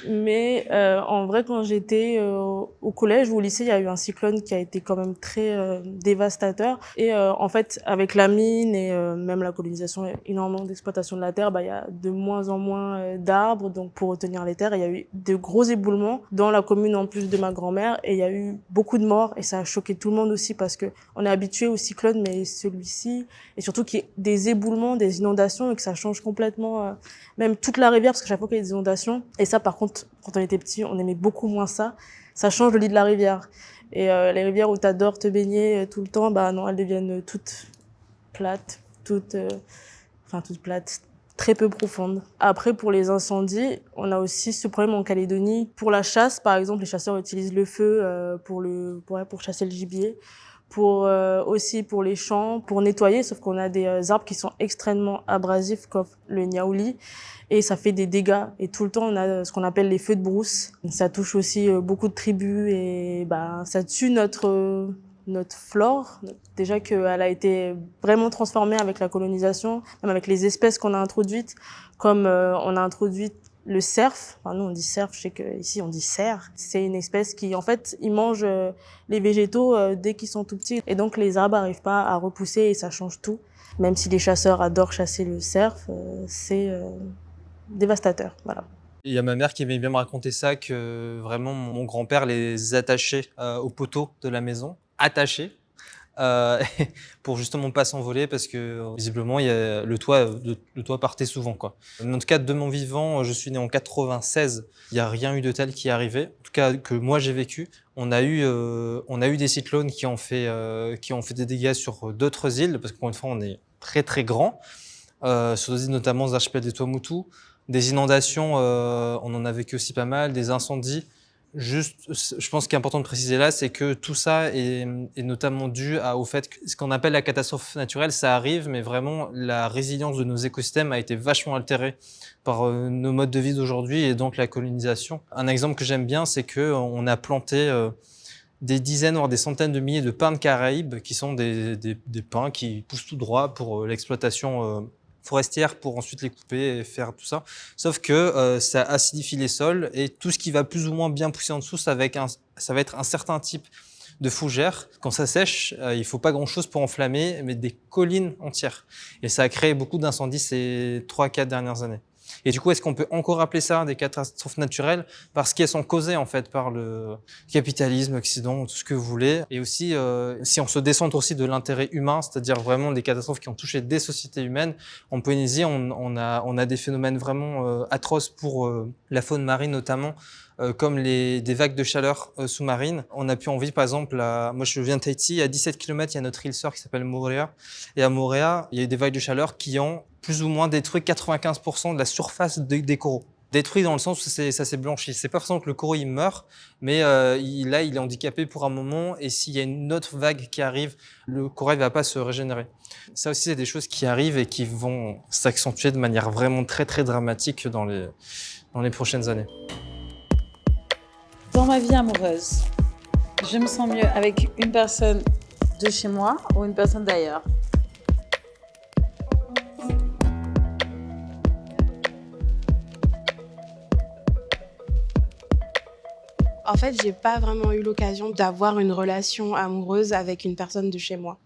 Mais en vrai, quand j'étais au collège ou au lycée, il y a eu un cyclone qui a été quand même très dévastateur. Et en fait, avec la mine et même la colonisation, énormément d'exploitation de la terre, bah il y a de moins en moins d'arbres, donc pour retenir les terres, il y a eu de gros éboulements dans la commune en plus de ma grand-mère, et il y a eu beaucoup de morts, et ça a choqué tout le monde aussi parce que on est habitué au cyclone, mais celui-ci, et surtout qu'il y ait des éboulements, des inondations, et que ça change complètement, même toute la rivière, parce qu'à chaque fois qu'il y a des inondations, et ça par contre, quand on était petit, on aimait beaucoup moins ça, ça change le lit de la rivière. Et les rivières où t'adores te baigner tout le temps, bah non, elles deviennent toutes plates, toutes plates, très peu profondes. Après, pour les incendies, on a aussi ce problème en Calédonie. Pour la chasse, par exemple, les chasseurs utilisent le feu pour chasser le gibier. Aussi pour les champs, pour nettoyer, sauf qu'on a des arbres qui sont extrêmement abrasifs comme le niaouli, et ça fait des dégâts. Et tout le temps, on a ce qu'on appelle les feux de brousse. Ça touche aussi beaucoup de tribus, et bah ça tue notre flore. Déjà qu'elle a été vraiment transformée avec la colonisation, même avec les espèces qu'on a introduites, comme on a introduit le cerf. Enfin, nous on dit cerf, je sais qu'ici on dit cerf. C'est une espèce qui, en fait, ils mangent les végétaux dès qu'ils sont tout petits. Et donc les arbres n'arrivent pas à repousser, et ça change tout. Même si les chasseurs adorent chasser le cerf, c'est dévastateur. Voilà. Il y a ma mère qui aimait bien me raconter ça, que vraiment mon grand-père les attachait au poteau de la maison, attachés, pour justement pas s'envoler, parce que visiblement il y a le toit partait souvent, quoi. En tout cas, de mon vivant, je suis né en 96, il n'y a rien eu de tel qui est arrivé, en tout cas que moi j'ai vécu. On a eu des cyclones qui ont fait des dégâts sur d'autres îles, parce qu'encore une fois on est très très grand, sur des îles notamment des archipels des Tuamotu. Des inondations, on en a vécu aussi pas mal, des incendies. Juste, je pense qu'il est important de préciser là, c'est que tout ça est notamment dû au fait que ce qu'on appelle la catastrophe naturelle, ça arrive, mais vraiment la résilience de nos écosystèmes a été vachement altérée par nos modes de vie d'aujourd'hui, et donc la colonisation. Un exemple que j'aime bien, c'est que on a planté des dizaines, voire des centaines de milliers de pins de Caraïbes, qui sont des pins qui poussent tout droit pour l'exploitation forestière, pour ensuite les couper et faire tout ça. Sauf que ça acidifie les sols, et tout ce qui va plus ou moins bien pousser en dessous, ça va être un certain type de fougère. Quand ça sèche, il faut pas grand-chose pour enflammer, mais des collines entières. Et ça a créé beaucoup d'incendies ces 3-4 dernières années. Et du coup, est-ce qu'on peut encore appeler ça des catastrophes naturelles? Parce qu'elles sont causées en fait par le capitalisme, l'Occident, tout ce que vous voulez. Et aussi, si on se descend aussi de l'intérêt humain, c'est-à-dire vraiment des catastrophes qui ont touché des sociétés humaines, en Polynésie, on a des phénomènes vraiment atroces pour la faune marine notamment, comme des vagues de chaleur sous-marines. On a pu en vivre, par exemple, moi je viens de Tahiti, à 17 km, il y a notre île sœur qui s'appelle Moorea. Et à Moorea, il y a eu des vagues de chaleur qui ont plus ou moins détruit 95% de la surface des coraux. Détruit dans le sens où ça s'est blanchi. C'est pas forcément que le coraux il meurt, mais il est handicapé pour un moment, et s'il y a une autre vague qui arrive, le corail va pas se régénérer. Ça aussi, c'est des choses qui arrivent et qui vont s'accentuer de manière vraiment très très dramatique dans les prochaines années. Dans ma vie amoureuse, je me sens mieux avec une personne de chez moi ou une personne d'ailleurs. En fait, j'ai pas vraiment eu l'occasion d'avoir une relation amoureuse avec une personne de chez moi.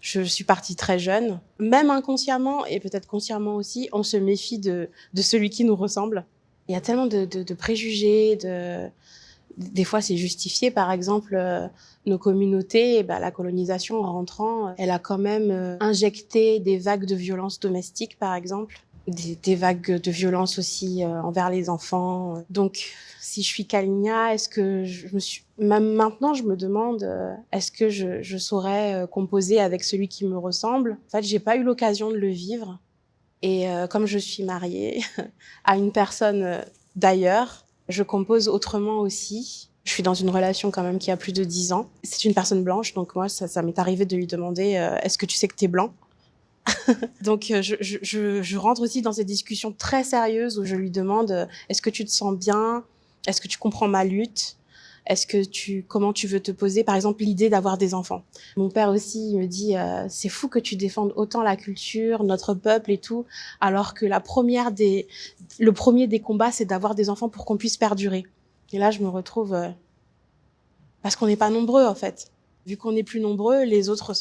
Je suis partie très jeune. Même inconsciemment, et peut-être consciemment aussi, on se méfie de celui qui nous ressemble. Il y a tellement de préjugés, des fois c'est justifié. Par exemple, nos communautés, la colonisation en rentrant, elle a quand même injecté des vagues de violence domestique, par exemple. Des vagues de violence aussi envers les enfants. Donc, si je suis Kalinia, est-ce que même maintenant, je me demande, est-ce que je saurais composer avec celui qui me ressemble? En fait, j'ai pas eu l'occasion de le vivre. Et comme je suis mariée à une personne d'ailleurs, je compose autrement aussi. Je suis dans une relation quand même qui a plus de 10 ans. C'est une personne blanche, donc moi, ça m'est arrivé de lui demander est-ce que tu sais que t'es blanc? Donc, je rentre aussi dans ces discussions très sérieuses où je lui demande est-ce que tu te sens bien? Est-ce que tu comprends ma lutte? Comment tu veux te poser? Par exemple, l'idée d'avoir des enfants. Mon père aussi, il me dit c'est fou que tu défendes autant la culture, notre peuple et tout, alors que le premier des combats, c'est d'avoir des enfants pour qu'on puisse perdurer. Et là, je me retrouve parce qu'on n'est pas nombreux, en fait. Vu qu'on n'est plus nombreux, les autres,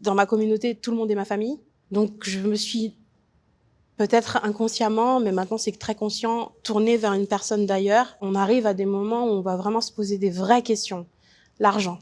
dans ma communauté, tout le monde est ma famille. Donc, je me suis peut-être inconsciemment, mais maintenant c'est très conscient, tournée vers une personne d'ailleurs. On arrive à des moments où on va vraiment se poser des vraies questions. L'argent.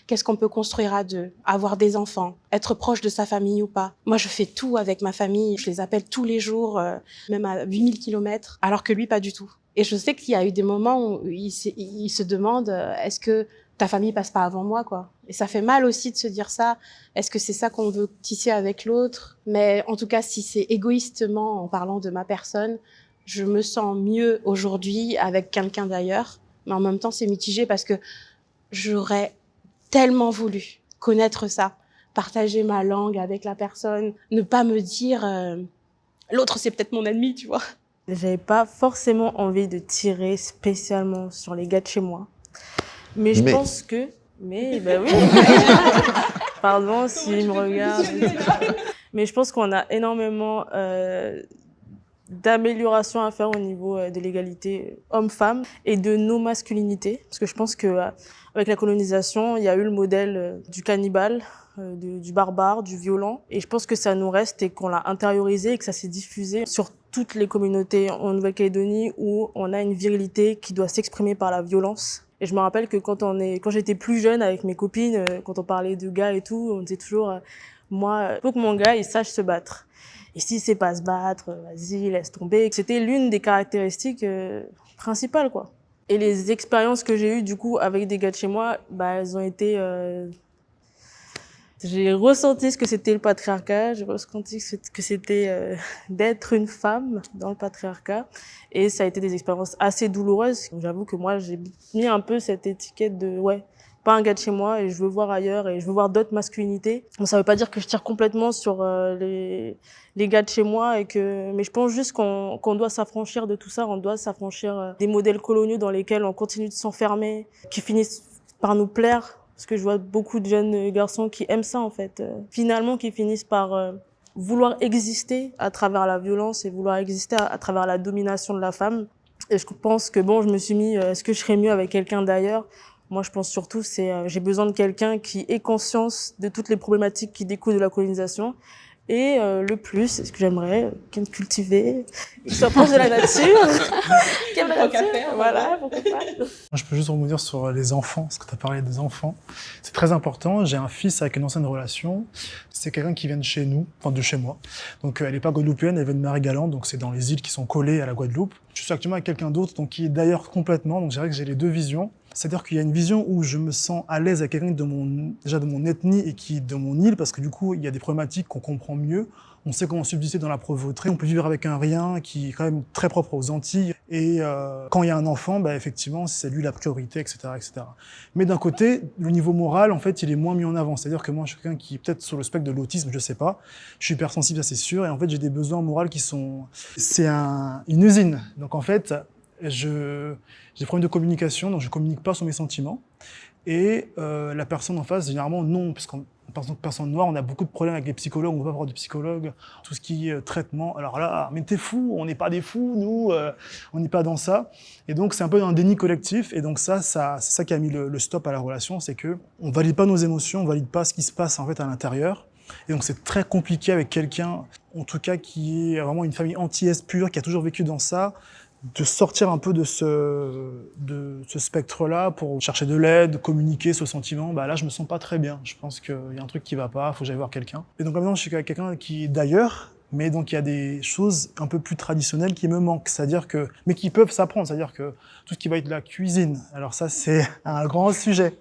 Qu'est-ce qu'on peut construire à deux? Avoir des enfants? Être proche de sa famille ou pas? Moi, je fais tout avec ma famille. Je les appelle tous les jours, même à 8000 kilomètres, alors que lui, pas du tout. Et je sais qu'il y a eu des moments où il se demande est-ce que ta famille passe pas avant moi, quoi. Et ça fait mal aussi de se dire ça. Est-ce que c'est ça qu'on veut tisser avec l'autre? Mais en tout cas, si c'est égoïstement en parlant de ma personne, je me sens mieux aujourd'hui avec quelqu'un d'ailleurs. Mais en même temps, c'est mitigé parce que j'aurais tellement voulu connaître ça, partager ma langue avec la personne, ne pas me dire l'autre c'est peut-être mon ennemi, tu vois. J'avais pas forcément envie de tirer spécialement sur les gars de chez moi. Mais je pense que... Mais, ben oui. Pardon s'ils me regardent. Mais je pense qu'on a énormément d'améliorations à faire au niveau de l'égalité homme-femme et de nos masculinités. Parce que je pense que avec la colonisation, il y a eu le modèle du cannibale, du barbare, du violent. Et je pense que ça nous reste et qu'on l'a intériorisé et que ça s'est diffusé sur toutes les communautés en Nouvelle-Calédonie où on a une virilité qui doit s'exprimer par la violence. Et je me rappelle que quand j'étais plus jeune avec mes copines, quand on parlait de gars et tout, on disait toujours, moi, faut que mon gars, il sache se battre. Et s'il sait pas se battre, vas-y, laisse tomber. C'était l'une des caractéristiques principales, quoi. Et les expériences que j'ai eues, du coup, avec des gars de chez moi, elles ont été... J'ai ressenti ce que c'était le patriarcat, j'ai ressenti ce que c'était d'être une femme dans le patriarcat. Et ça a été des expériences assez douloureuses. J'avoue que moi, j'ai mis un peu cette étiquette de, pas un gars de chez moi et je veux voir ailleurs et je veux voir d'autres masculinités. Bon, ça veut pas dire que je tire complètement sur les gars de chez moi mais je pense juste qu'on doit s'affranchir de tout ça, on doit s'affranchir des modèles coloniaux dans lesquels on continue de s'enfermer, qui finissent par nous plaire. Parce que je vois beaucoup de jeunes garçons qui aiment ça, en fait. Finalement, qui finissent par vouloir exister à travers la violence et vouloir exister à travers la domination de la femme. Et je pense que, je me suis mis, est-ce que je serais mieux avec quelqu'un d'ailleurs? Moi, je pense surtout, j'ai besoin de quelqu'un qui ait conscience de toutes les problématiques qui découlent de la colonisation. Et le plus, c'est ce que j'aimerais, quelqu'un de cultivé, qui soit proche de la nature, qui aime la nature, voilà, pourquoi pas. Je peux juste rebondir sur les enfants, parce que tu as parlé des enfants. C'est très important. J'ai un fils avec une ancienne relation. C'est quelqu'un qui vient de chez nous, enfin de chez moi. Donc elle n'est pas guadeloupéenne, elle vient de Marie-Galante, donc c'est dans les îles qui sont collées à la Guadeloupe. Je suis actuellement avec quelqu'un d'autre, donc qui est d'ailleurs complètement, donc je dirais que j'ai les deux visions. C'est-à-dire qu'il y a une vision où je me sens à l'aise avec quelqu'un déjà de mon ethnie et qui est de mon île, parce que du coup, il y a des problématiques qu'on comprend mieux. On sait comment subsister dans la pauvreté. On peut vivre avec un rien qui est quand même très propre aux Antilles. Et quand il y a un enfant, effectivement, c'est lui la priorité, etc., etc. Mais d'un côté, le niveau moral, en fait, il est moins mis en avant. C'est-à-dire que moi, je suis quelqu'un qui est peut-être sur le spectre de l'autisme, je sais pas. Je suis hypersensible, ça c'est sûr. Et en fait, j'ai des besoins moraux qui sont... C'est une usine. Donc en fait... J'ai des problèmes de communication, donc je communique pas sur mes sentiments. Et la personne en face, généralement, non, puisqu'en tant que personne noire, on a beaucoup de problèmes avec les psychologues, on ne veut pas avoir de psychologue, tout ce qui est traitement. Alors là, mais t'es fou, on n'est pas des fous, nous, on n'est pas dans ça. Et donc, c'est un peu un déni collectif. Et donc ça c'est ça qui a mis le stop à la relation, c'est que on valide pas nos émotions, on valide pas ce qui se passe en fait à l'intérieur. Et donc, c'est très compliqué avec quelqu'un, en tout cas, qui est vraiment une famille anti-S pure, qui a toujours vécu dans ça, de sortir un peu de ce spectre-là pour chercher de l'aide, communiquer ce sentiment. Bah là, je me sens pas très bien. Je pense qu'il y a un truc qui va pas, faut que j'aille voir quelqu'un. Et donc maintenant, je suis avec quelqu'un qui est d'ailleurs, mais donc il y a des choses un peu plus traditionnelles qui me manquent, mais qui peuvent s'apprendre. C'est-à-dire que tout ce qui va être de la cuisine. Alors ça, c'est un grand sujet.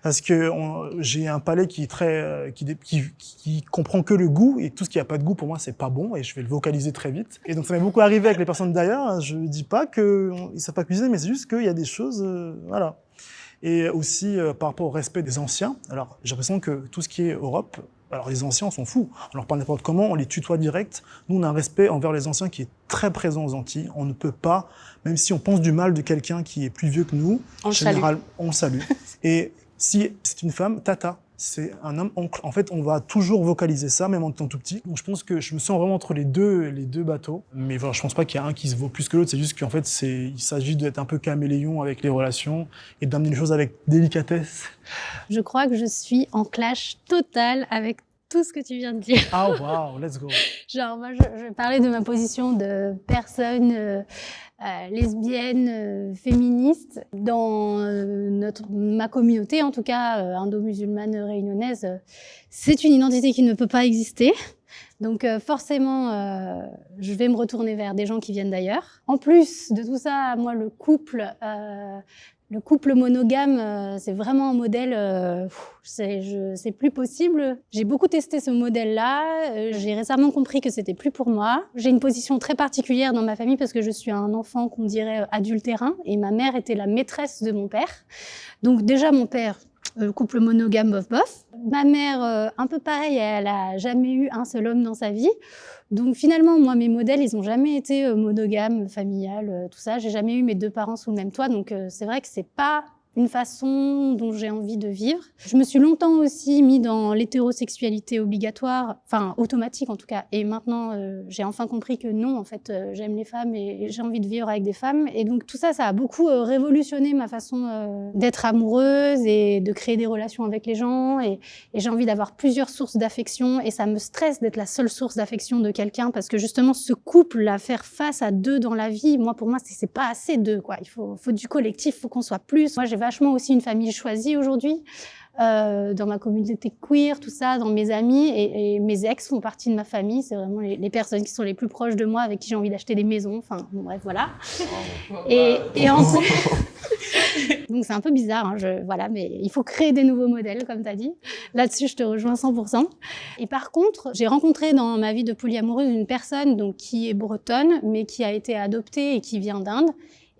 Parce que j'ai un palais qui est très, qui comprend que le goût, et tout ce qui a pas de goût, pour moi, c'est pas bon, et je vais le vocaliser très vite. Et donc, ça m'est beaucoup arrivé avec les personnes d'ailleurs. Je dis pas qu'ils savent pas cuisiner, mais c'est juste qu'il y a des choses, voilà. Et aussi, par rapport au respect des anciens. Alors, j'ai l'impression que tout ce qui est Europe, alors les anciens, on s'en fout. On leur parle n'importe comment, on les tutoie direct. Nous, on a un respect envers les anciens qui est très présent aux Antilles. On ne peut pas, même si on pense du mal de quelqu'un qui est plus vieux que nous, on le salue. Et si c'est une femme, tata. C'est un homme, oncle. En fait, on va toujours vocaliser ça, même en étant tout petit. Donc, je pense que je me sens vraiment entre les deux bateaux. Mais voilà, je pense pas qu'il y a un qui se vaut plus que l'autre. C'est juste qu'en fait, il s'agit d'être un peu caméléon avec les relations et d'amener les choses avec délicatesse. Je crois que je suis en clash total avec tout ce que tu viens de dire. Ah, wow, let's go. Genre, moi, je parlais de ma position de personne lesbienne, féministe. Dans ma communauté, en tout cas, indo-musulmane réunionnaise, c'est une identité qui ne peut pas exister. Donc forcément, je vais me retourner vers des gens qui viennent d'ailleurs. En plus de tout ça, moi, le couple monogame, c'est vraiment un modèle, c'est plus possible. J'ai beaucoup testé ce modèle-là. J'ai récemment compris que c'était plus pour moi. J'ai une position très particulière dans ma famille parce que je suis un enfant qu'on dirait adultérin et ma mère était la maîtresse de mon père. Donc déjà, mon père, couple monogame, bof. Ma mère, un peu pareil, elle a jamais eu un seul homme dans sa vie. Donc finalement, moi, mes modèles, ils ont jamais été monogames, familiales, tout ça. J'ai jamais eu mes deux parents sous le même toit. Donc c'est vrai que c'est pas une façon dont j'ai envie de vivre. Je me suis longtemps aussi mis dans l'hétérosexualité obligatoire, enfin automatique en tout cas. Et maintenant, j'ai enfin compris que non, en fait, j'aime les femmes et j'ai envie de vivre avec des femmes. Et donc tout ça, ça a beaucoup révolutionné ma façon d'être amoureuse et de créer des relations avec les gens. Et j'ai envie d'avoir plusieurs sources d'affection. Et ça me stresse d'être la seule source d'affection de quelqu'un parce que justement, ce couple, à faire face à deux dans la vie, pour moi, c'est pas assez deux, quoi. Il faut du collectif, il faut qu'on soit plus. Moi, j'ai vachement aussi une famille choisie aujourd'hui, dans ma communauté queer, tout ça, dans mes amis, et mes ex font partie de ma famille. C'est vraiment les personnes qui sont les plus proches de moi, avec qui j'ai envie d'acheter des maisons. Enfin, bon, bref, voilà. Et ensuite, donc c'est un peu bizarre, hein, voilà, mais il faut créer des nouveaux modèles, comme tu as dit. Là-dessus, je te rejoins 100%. Et par contre, j'ai rencontré dans ma vie de polyamoureuse une personne donc, qui est bretonne, mais qui a été adoptée et qui vient d'Inde.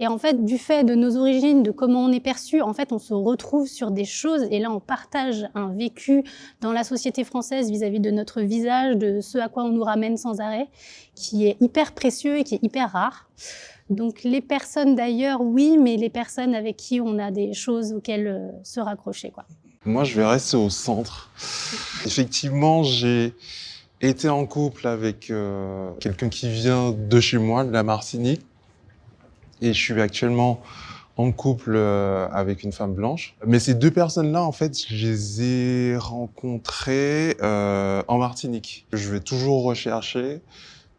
Et en fait, du fait de nos origines, de comment on est perçu, en fait, on se retrouve sur des choses. Et là, on partage un vécu dans la société française vis-à-vis de notre visage, de ce à quoi on nous ramène sans arrêt, qui est hyper précieux et qui est hyper rare. Donc, les personnes d'ailleurs, oui, mais les personnes avec qui on a des choses auxquelles se raccrocher, quoi. Moi, je vais rester au centre. Effectivement, j'ai été en couple avec quelqu'un qui vient de chez moi, de la Martinique. Et je suis actuellement en couple avec une femme blanche. Mais ces deux personnes-là, en fait, je les ai rencontrées en Martinique. Je vais toujours rechercher.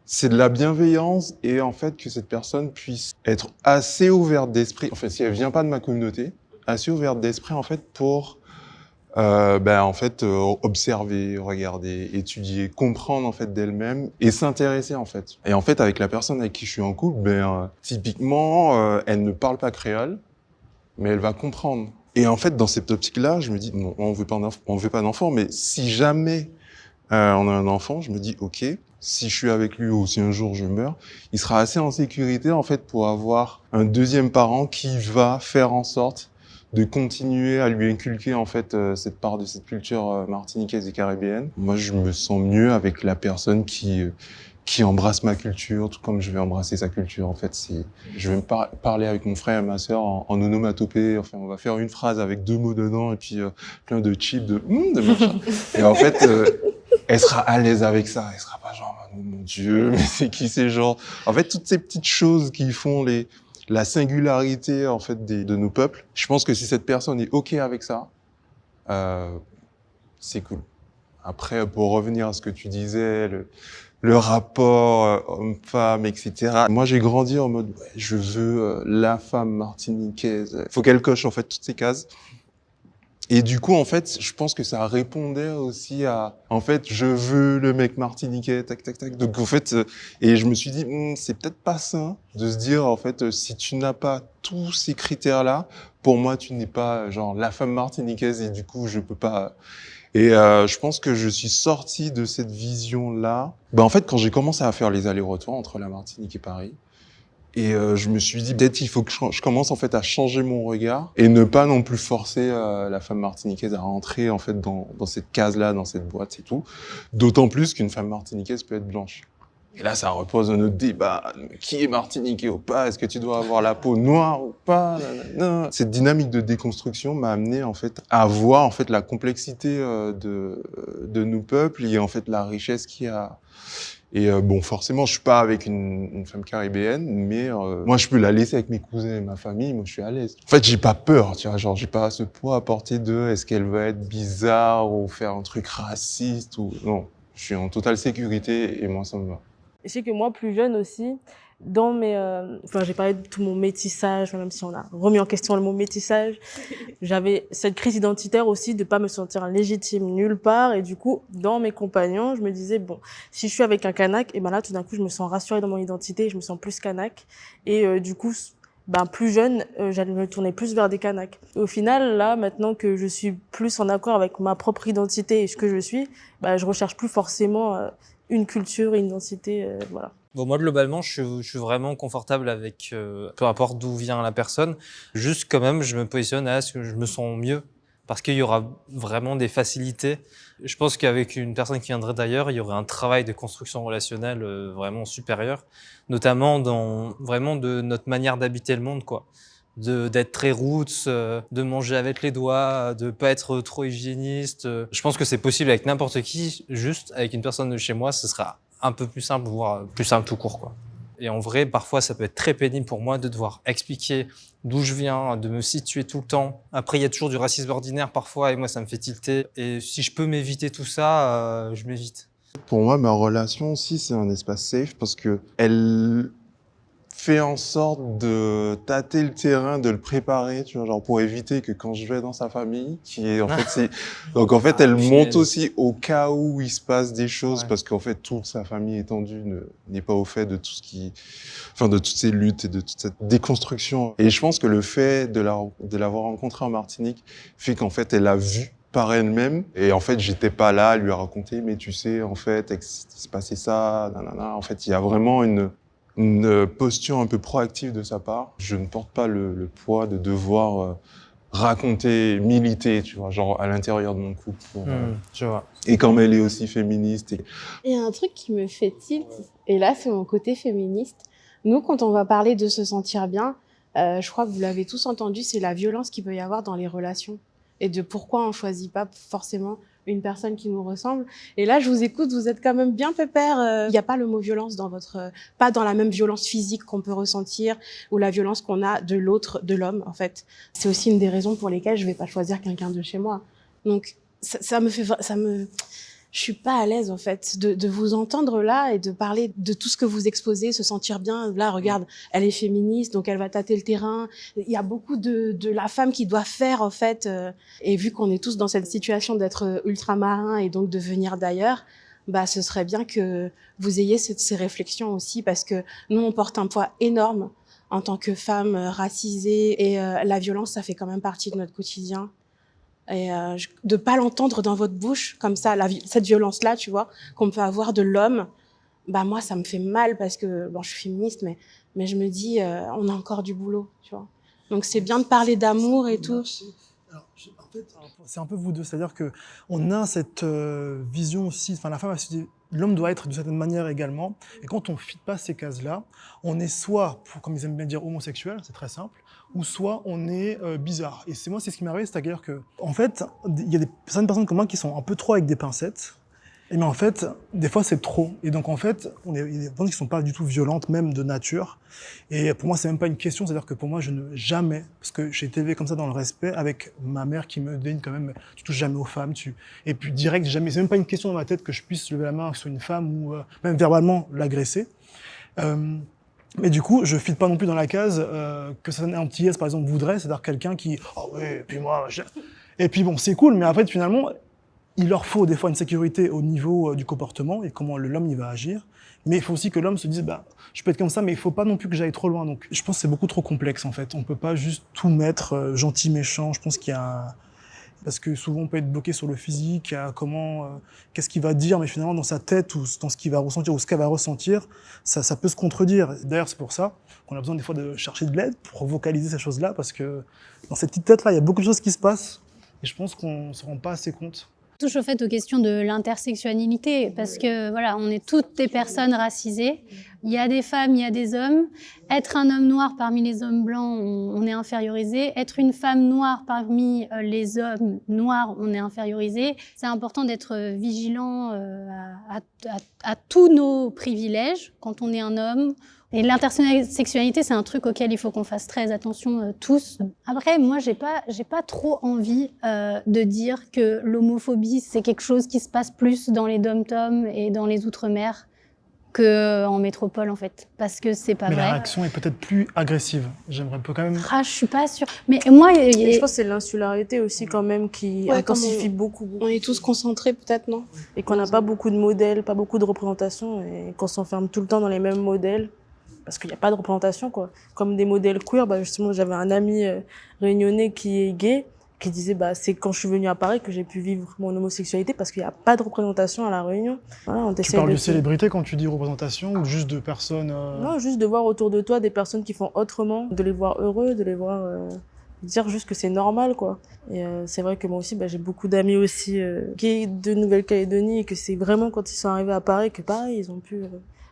C'est de la bienveillance et en fait que cette personne puisse être assez ouverte d'esprit. En fait, si elle vient pas de ma communauté, assez ouverte d'esprit en fait pour observer, regarder, étudier, comprendre en fait d'elle-même et s'intéresser en fait. Et en fait, avec la personne avec qui je suis en couple, typiquement, elle ne parle pas créole, mais elle va comprendre. Et en fait, dans cette optique-là, je me dis, non, on veut pas d'enfant, mais si jamais on a un enfant, je me dis, ok, si je suis avec lui ou si un jour je meurs, il sera assez en sécurité en fait pour avoir un deuxième parent qui va faire en sorte de continuer à lui inculquer en fait cette part de cette culture martiniquaise et caribéenne. Moi, je me sens mieux avec la personne qui qui embrasse ma culture, tout comme je vais embrasser sa culture. En fait, je vais parler avec mon frère et ma sœur en onomatopée. Enfin, on va faire une phrase avec 2 mots dedans et puis plein de chips, de machin. Et en fait, elle sera à l'aise avec ça. Elle sera pas genre, oh, mon Dieu, mais c'est qui ces gens? En fait, toutes ces petites choses qui font la singularité en fait de nos peuples. Je pense que si cette personne est ok avec ça, c'est cool. Après, pour revenir à ce que tu disais, le rapport homme-femme, etc. Moi, j'ai grandi en mode, ouais, je veux la femme martiniquaise. Faut qu'elle coche en fait toutes ces cases. Et du coup, en fait, je pense que ça répondait aussi à, en fait, je veux le mec martiniquais, tac, tac, tac. Donc, en fait, et je me suis dit, c'est peut-être pas sain de se dire, en fait, si tu n'as pas tous ces critères-là, pour moi, tu n'es pas, genre, la femme martiniquaise et du coup, je peux pas. Et je pense que je suis sorti de cette vision-là. En fait, quand j'ai commencé à faire les allers-retours entre la Martinique et Paris, et je me suis dit, peut-être il faut que je commence en fait à changer mon regard et ne pas non plus forcer la femme martiniquaise à rentrer en fait dans cette case-là, dans cette boîte et tout. D'autant plus qu'une femme martiniquaise peut être blanche. Et là, ça repose un autre débat. Qui est martiniquais ou pas? Est-ce que tu dois avoir la peau noire ou pas? Nanana. Cette dynamique de déconstruction m'a amené en fait à voir en fait la complexité de nos peuples et en fait la richesse qu'il y a. Et bon, forcément, je suis pas avec une femme caribéenne, mais moi, je peux la laisser avec mes cousins et ma famille. Moi, je suis à l'aise. En fait, j'ai pas peur, tu vois. Genre, j'ai pas ce poids à porter de est-ce qu'elle va être bizarre ou faire un truc raciste ou non. Je suis en totale sécurité et moi, ça me va. Je sais que moi, plus jeune aussi, dans mes... j'ai parlé de tout mon métissage, même si on a remis en question le mot métissage. J'avais cette crise identitaire aussi de pas me sentir légitime nulle part. Et du coup, dans mes compagnons, je me disais, bon, si je suis avec un Kanak, et ben là, tout d'un coup, je me sens rassurée dans mon identité, je me sens plus Kanak. Et du coup, plus jeune, j'allais me tourner plus vers des Kanaks. Au final, là, maintenant que je suis plus en accord avec ma propre identité et ce que je suis, je recherche plus forcément une culture et une identité, voilà. Bon, moi, globalement, je suis vraiment confortable avec, peu importe d'où vient la personne. Juste, quand même, je me positionne à ce que je me sens mieux. Parce qu'il y aura vraiment des facilités. Je pense qu'avec une personne qui viendrait d'ailleurs, il y aurait un travail de construction relationnelle vraiment supérieur. Notamment dans, vraiment de notre manière d'habiter le monde, quoi. D'être très roots, de manger avec les doigts, de pas être trop hygiéniste. Je pense que c'est possible avec n'importe qui. Juste, avec une personne de chez moi, ce sera un peu plus simple, voire plus simple tout court, quoi. Et en vrai, parfois, ça peut être très pénible pour moi de devoir expliquer d'où je viens, de me situer tout le temps. Après, il y a toujours du racisme ordinaire parfois, et moi, ça me fait tilter. Et si je peux m'éviter tout ça, je m'évite. Pour moi, ma relation aussi, c'est un espace safe parce que elle fait en sorte de tâter le terrain, de le préparer, tu vois, genre pour éviter que quand je vais dans sa famille, qui est en fait c'est donc en fait elle monte aussi au cas où il se passe des choses parce qu'en fait toute sa famille étendue n'est pas au fait de tout ce qui de toutes ces luttes et de toute cette déconstruction. Et je pense que le fait de l'avoir rencontrée en Martinique fait qu'en fait elle a vu par elle-même et en fait j'étais pas là à lui raconter mais tu sais en fait il se passait ça nanana. En fait il y a vraiment une posture un peu proactive de sa part. Je ne porte pas le poids de devoir raconter, militer, tu vois, genre à l'intérieur de mon couple. Tu vois. Et comme elle est aussi féministe. Il y a un truc qui me fait tilt, et là c'est mon côté féministe. Nous, quand on va parler de se sentir bien, je crois que vous l'avez tous entendu, c'est la violence qu'il peut y avoir dans les relations. Et de pourquoi on choisit pas forcément une personne qui nous ressemble. Et là, je vous écoute, vous êtes quand même bien pépère. Il n'y a pas le mot violence dans votre... pas dans la même violence physique qu'on peut ressentir ou la violence qu'on a de l'autre, de l'homme, en fait. C'est aussi une des raisons pour lesquelles je vais pas choisir quelqu'un de chez moi. Donc, je suis pas à l'aise, en fait, de vous entendre là et de parler de tout ce que vous exposez, se sentir bien. Là, regarde, elle est féministe, donc elle va tâter le terrain. Il y a beaucoup de la femme qui doit faire, en fait. Et vu qu'on est tous dans cette situation d'être ultramarins et donc de venir d'ailleurs, ce serait bien que vous ayez ces réflexions aussi, parce que nous, on porte un poids énorme en tant que femmes racisées et la violence, ça fait quand même partie de notre quotidien. Et de pas l'entendre dans votre bouche comme ça, cette violence-là, tu vois, qu'on peut avoir de l'homme, moi, ça me fait mal parce que, je suis féministe, mais je me dis, on a encore du boulot, tu vois. Donc, c'est bien de parler d'amour et tout. Alors, en C'est un peu vous deux, c'est-à-dire que on a cette vision aussi, enfin la femme, l'homme doit être de certaine manière également, et quand on ne fit pas ces cases-là, on est soit, comme ils aiment bien dire, homosexuel, c'est très simple, ou soit on est bizarre. Et c'est ce qui m'arrive, c'est-à-dire que, en fait, il y a certaines personnes comme moi qui sont un peu trop avec des pincettes, et mais en fait, des fois c'est trop. Et donc en fait, il y a des personnes qui sont pas du tout violentes, même de nature. Et pour moi, c'est même pas une question, c'est-à-dire que pour moi, je ne jamais, parce que j'ai été élevé comme ça dans le respect, avec ma mère qui me dit quand même, tu touches jamais aux femmes, et puis direct, jamais. C'est même pas une question dans ma tête que je puisse lever la main sur une femme ou même verbalement l'agresser. Mais du coup, je fit pas non plus dans la case que certaines antillaises, par exemple, voudraient, c'est-à-dire quelqu'un qui, oh oui, et puis moi, et puis bon, c'est cool, mais après finalement, il leur faut des fois une sécurité au niveau du comportement et comment l'homme il va agir. Mais il faut aussi que l'homme se dise, bah, je peux être comme ça, mais il faut pas non plus que j'aille trop loin. Donc, je pense que c'est beaucoup trop complexe, en fait. On peut pas juste tout mettre gentil, méchant. Je pense qu'il y a parce que souvent on peut être bloqué sur le physique, à qu'est-ce qu'il va dire, mais finalement dans sa tête ou dans ce qu'il va ressentir ou ce qu'elle va ressentir, ça peut se contredire. D'ailleurs, c'est pour ça qu'on a besoin des fois de chercher de l'aide pour vocaliser ces choses-là, parce que dans cette petite tête-là, il y a beaucoup de choses qui se passent et je pense qu'on se rend pas assez compte. Touche au fait aux questions de l'intersexualité, parce que voilà, on est toutes des personnes racisées. Il y a des femmes, il y a des hommes. Être un homme noir parmi les hommes blancs, on est infériorisé. Être une femme noire parmi les hommes noirs, on est infériorisé. C'est important d'être vigilant à tous nos privilèges quand on est un homme. Et l'intersexualité, c'est un truc auquel il faut qu'on fasse très attention tous. Après, moi, j'ai pas trop envie de dire que l'homophobie, c'est quelque chose qui se passe plus dans les dom-toms et dans les outre-mer qu'en métropole, en fait. Parce que c'est pas vrai. Mais la réaction est peut-être plus agressive. J'aimerais quand même... Ah, je suis pas sûre. Mais moi... Et je pense que c'est l'insularité aussi quand même qui intensifie beaucoup. On est tous concentrés peut-être, non? Et qu'on n'a pas beaucoup de modèles, pas beaucoup de représentations, et qu'on s'enferme tout le temps dans les mêmes modèles. Parce qu'il n'y a pas de représentation, quoi. Comme des modèles queer, bah justement, j'avais un ami réunionnais qui est gay, qui disait, bah, c'est quand je suis venue à Paris que j'ai pu vivre mon homosexualité parce qu'il n'y a pas de représentation à La Réunion. Voilà, tu parles de célébrité quand tu dis représentation ou juste de personnes... Non, juste de voir autour de toi des personnes qui font autrement, de les voir heureux, de les voir... dire juste que c'est normal, quoi. Et c'est vrai que moi aussi, bah, j'ai beaucoup d'amis aussi gays de Nouvelle-Calédonie et que c'est vraiment quand ils sont arrivés à Paris que pareil, ils ont pu...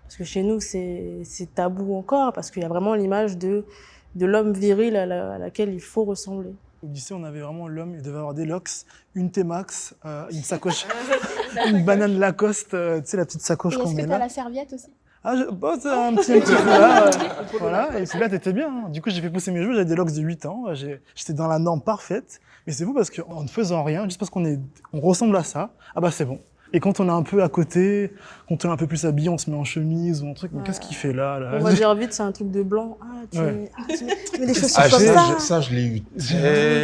Parce que chez nous, c'est tabou encore, parce qu'il y a vraiment l'image de l'homme viril à laquelle il faut ressembler. Au lycée, on avait vraiment l'homme, il devait avoir des locks, une T-Max, une sacoche, une banane Lacoste, tu sais, la petite sacoche qu'on met là. Est-ce que t'as la serviette aussi? Ah, c'est un petit peu là, voilà, et puis là, t'étais bien. Hein. Du coup, j'ai fait pousser mes cheveux, j'avais des locks de 8 ans, j'étais dans la norme parfaite. Mais c'est fou parce qu'en ne faisant rien, juste parce qu'on ressemble à ça, ah bah c'est bon. Et quand on est un peu à côté, quand on est un peu plus habillé, on se met en chemise ou un truc, mais qu'est-ce qu'il fait là On va dire vite, c'est un truc de blanc. Ah, tu mets des chaussures comme ça. Ça, je l'ai eu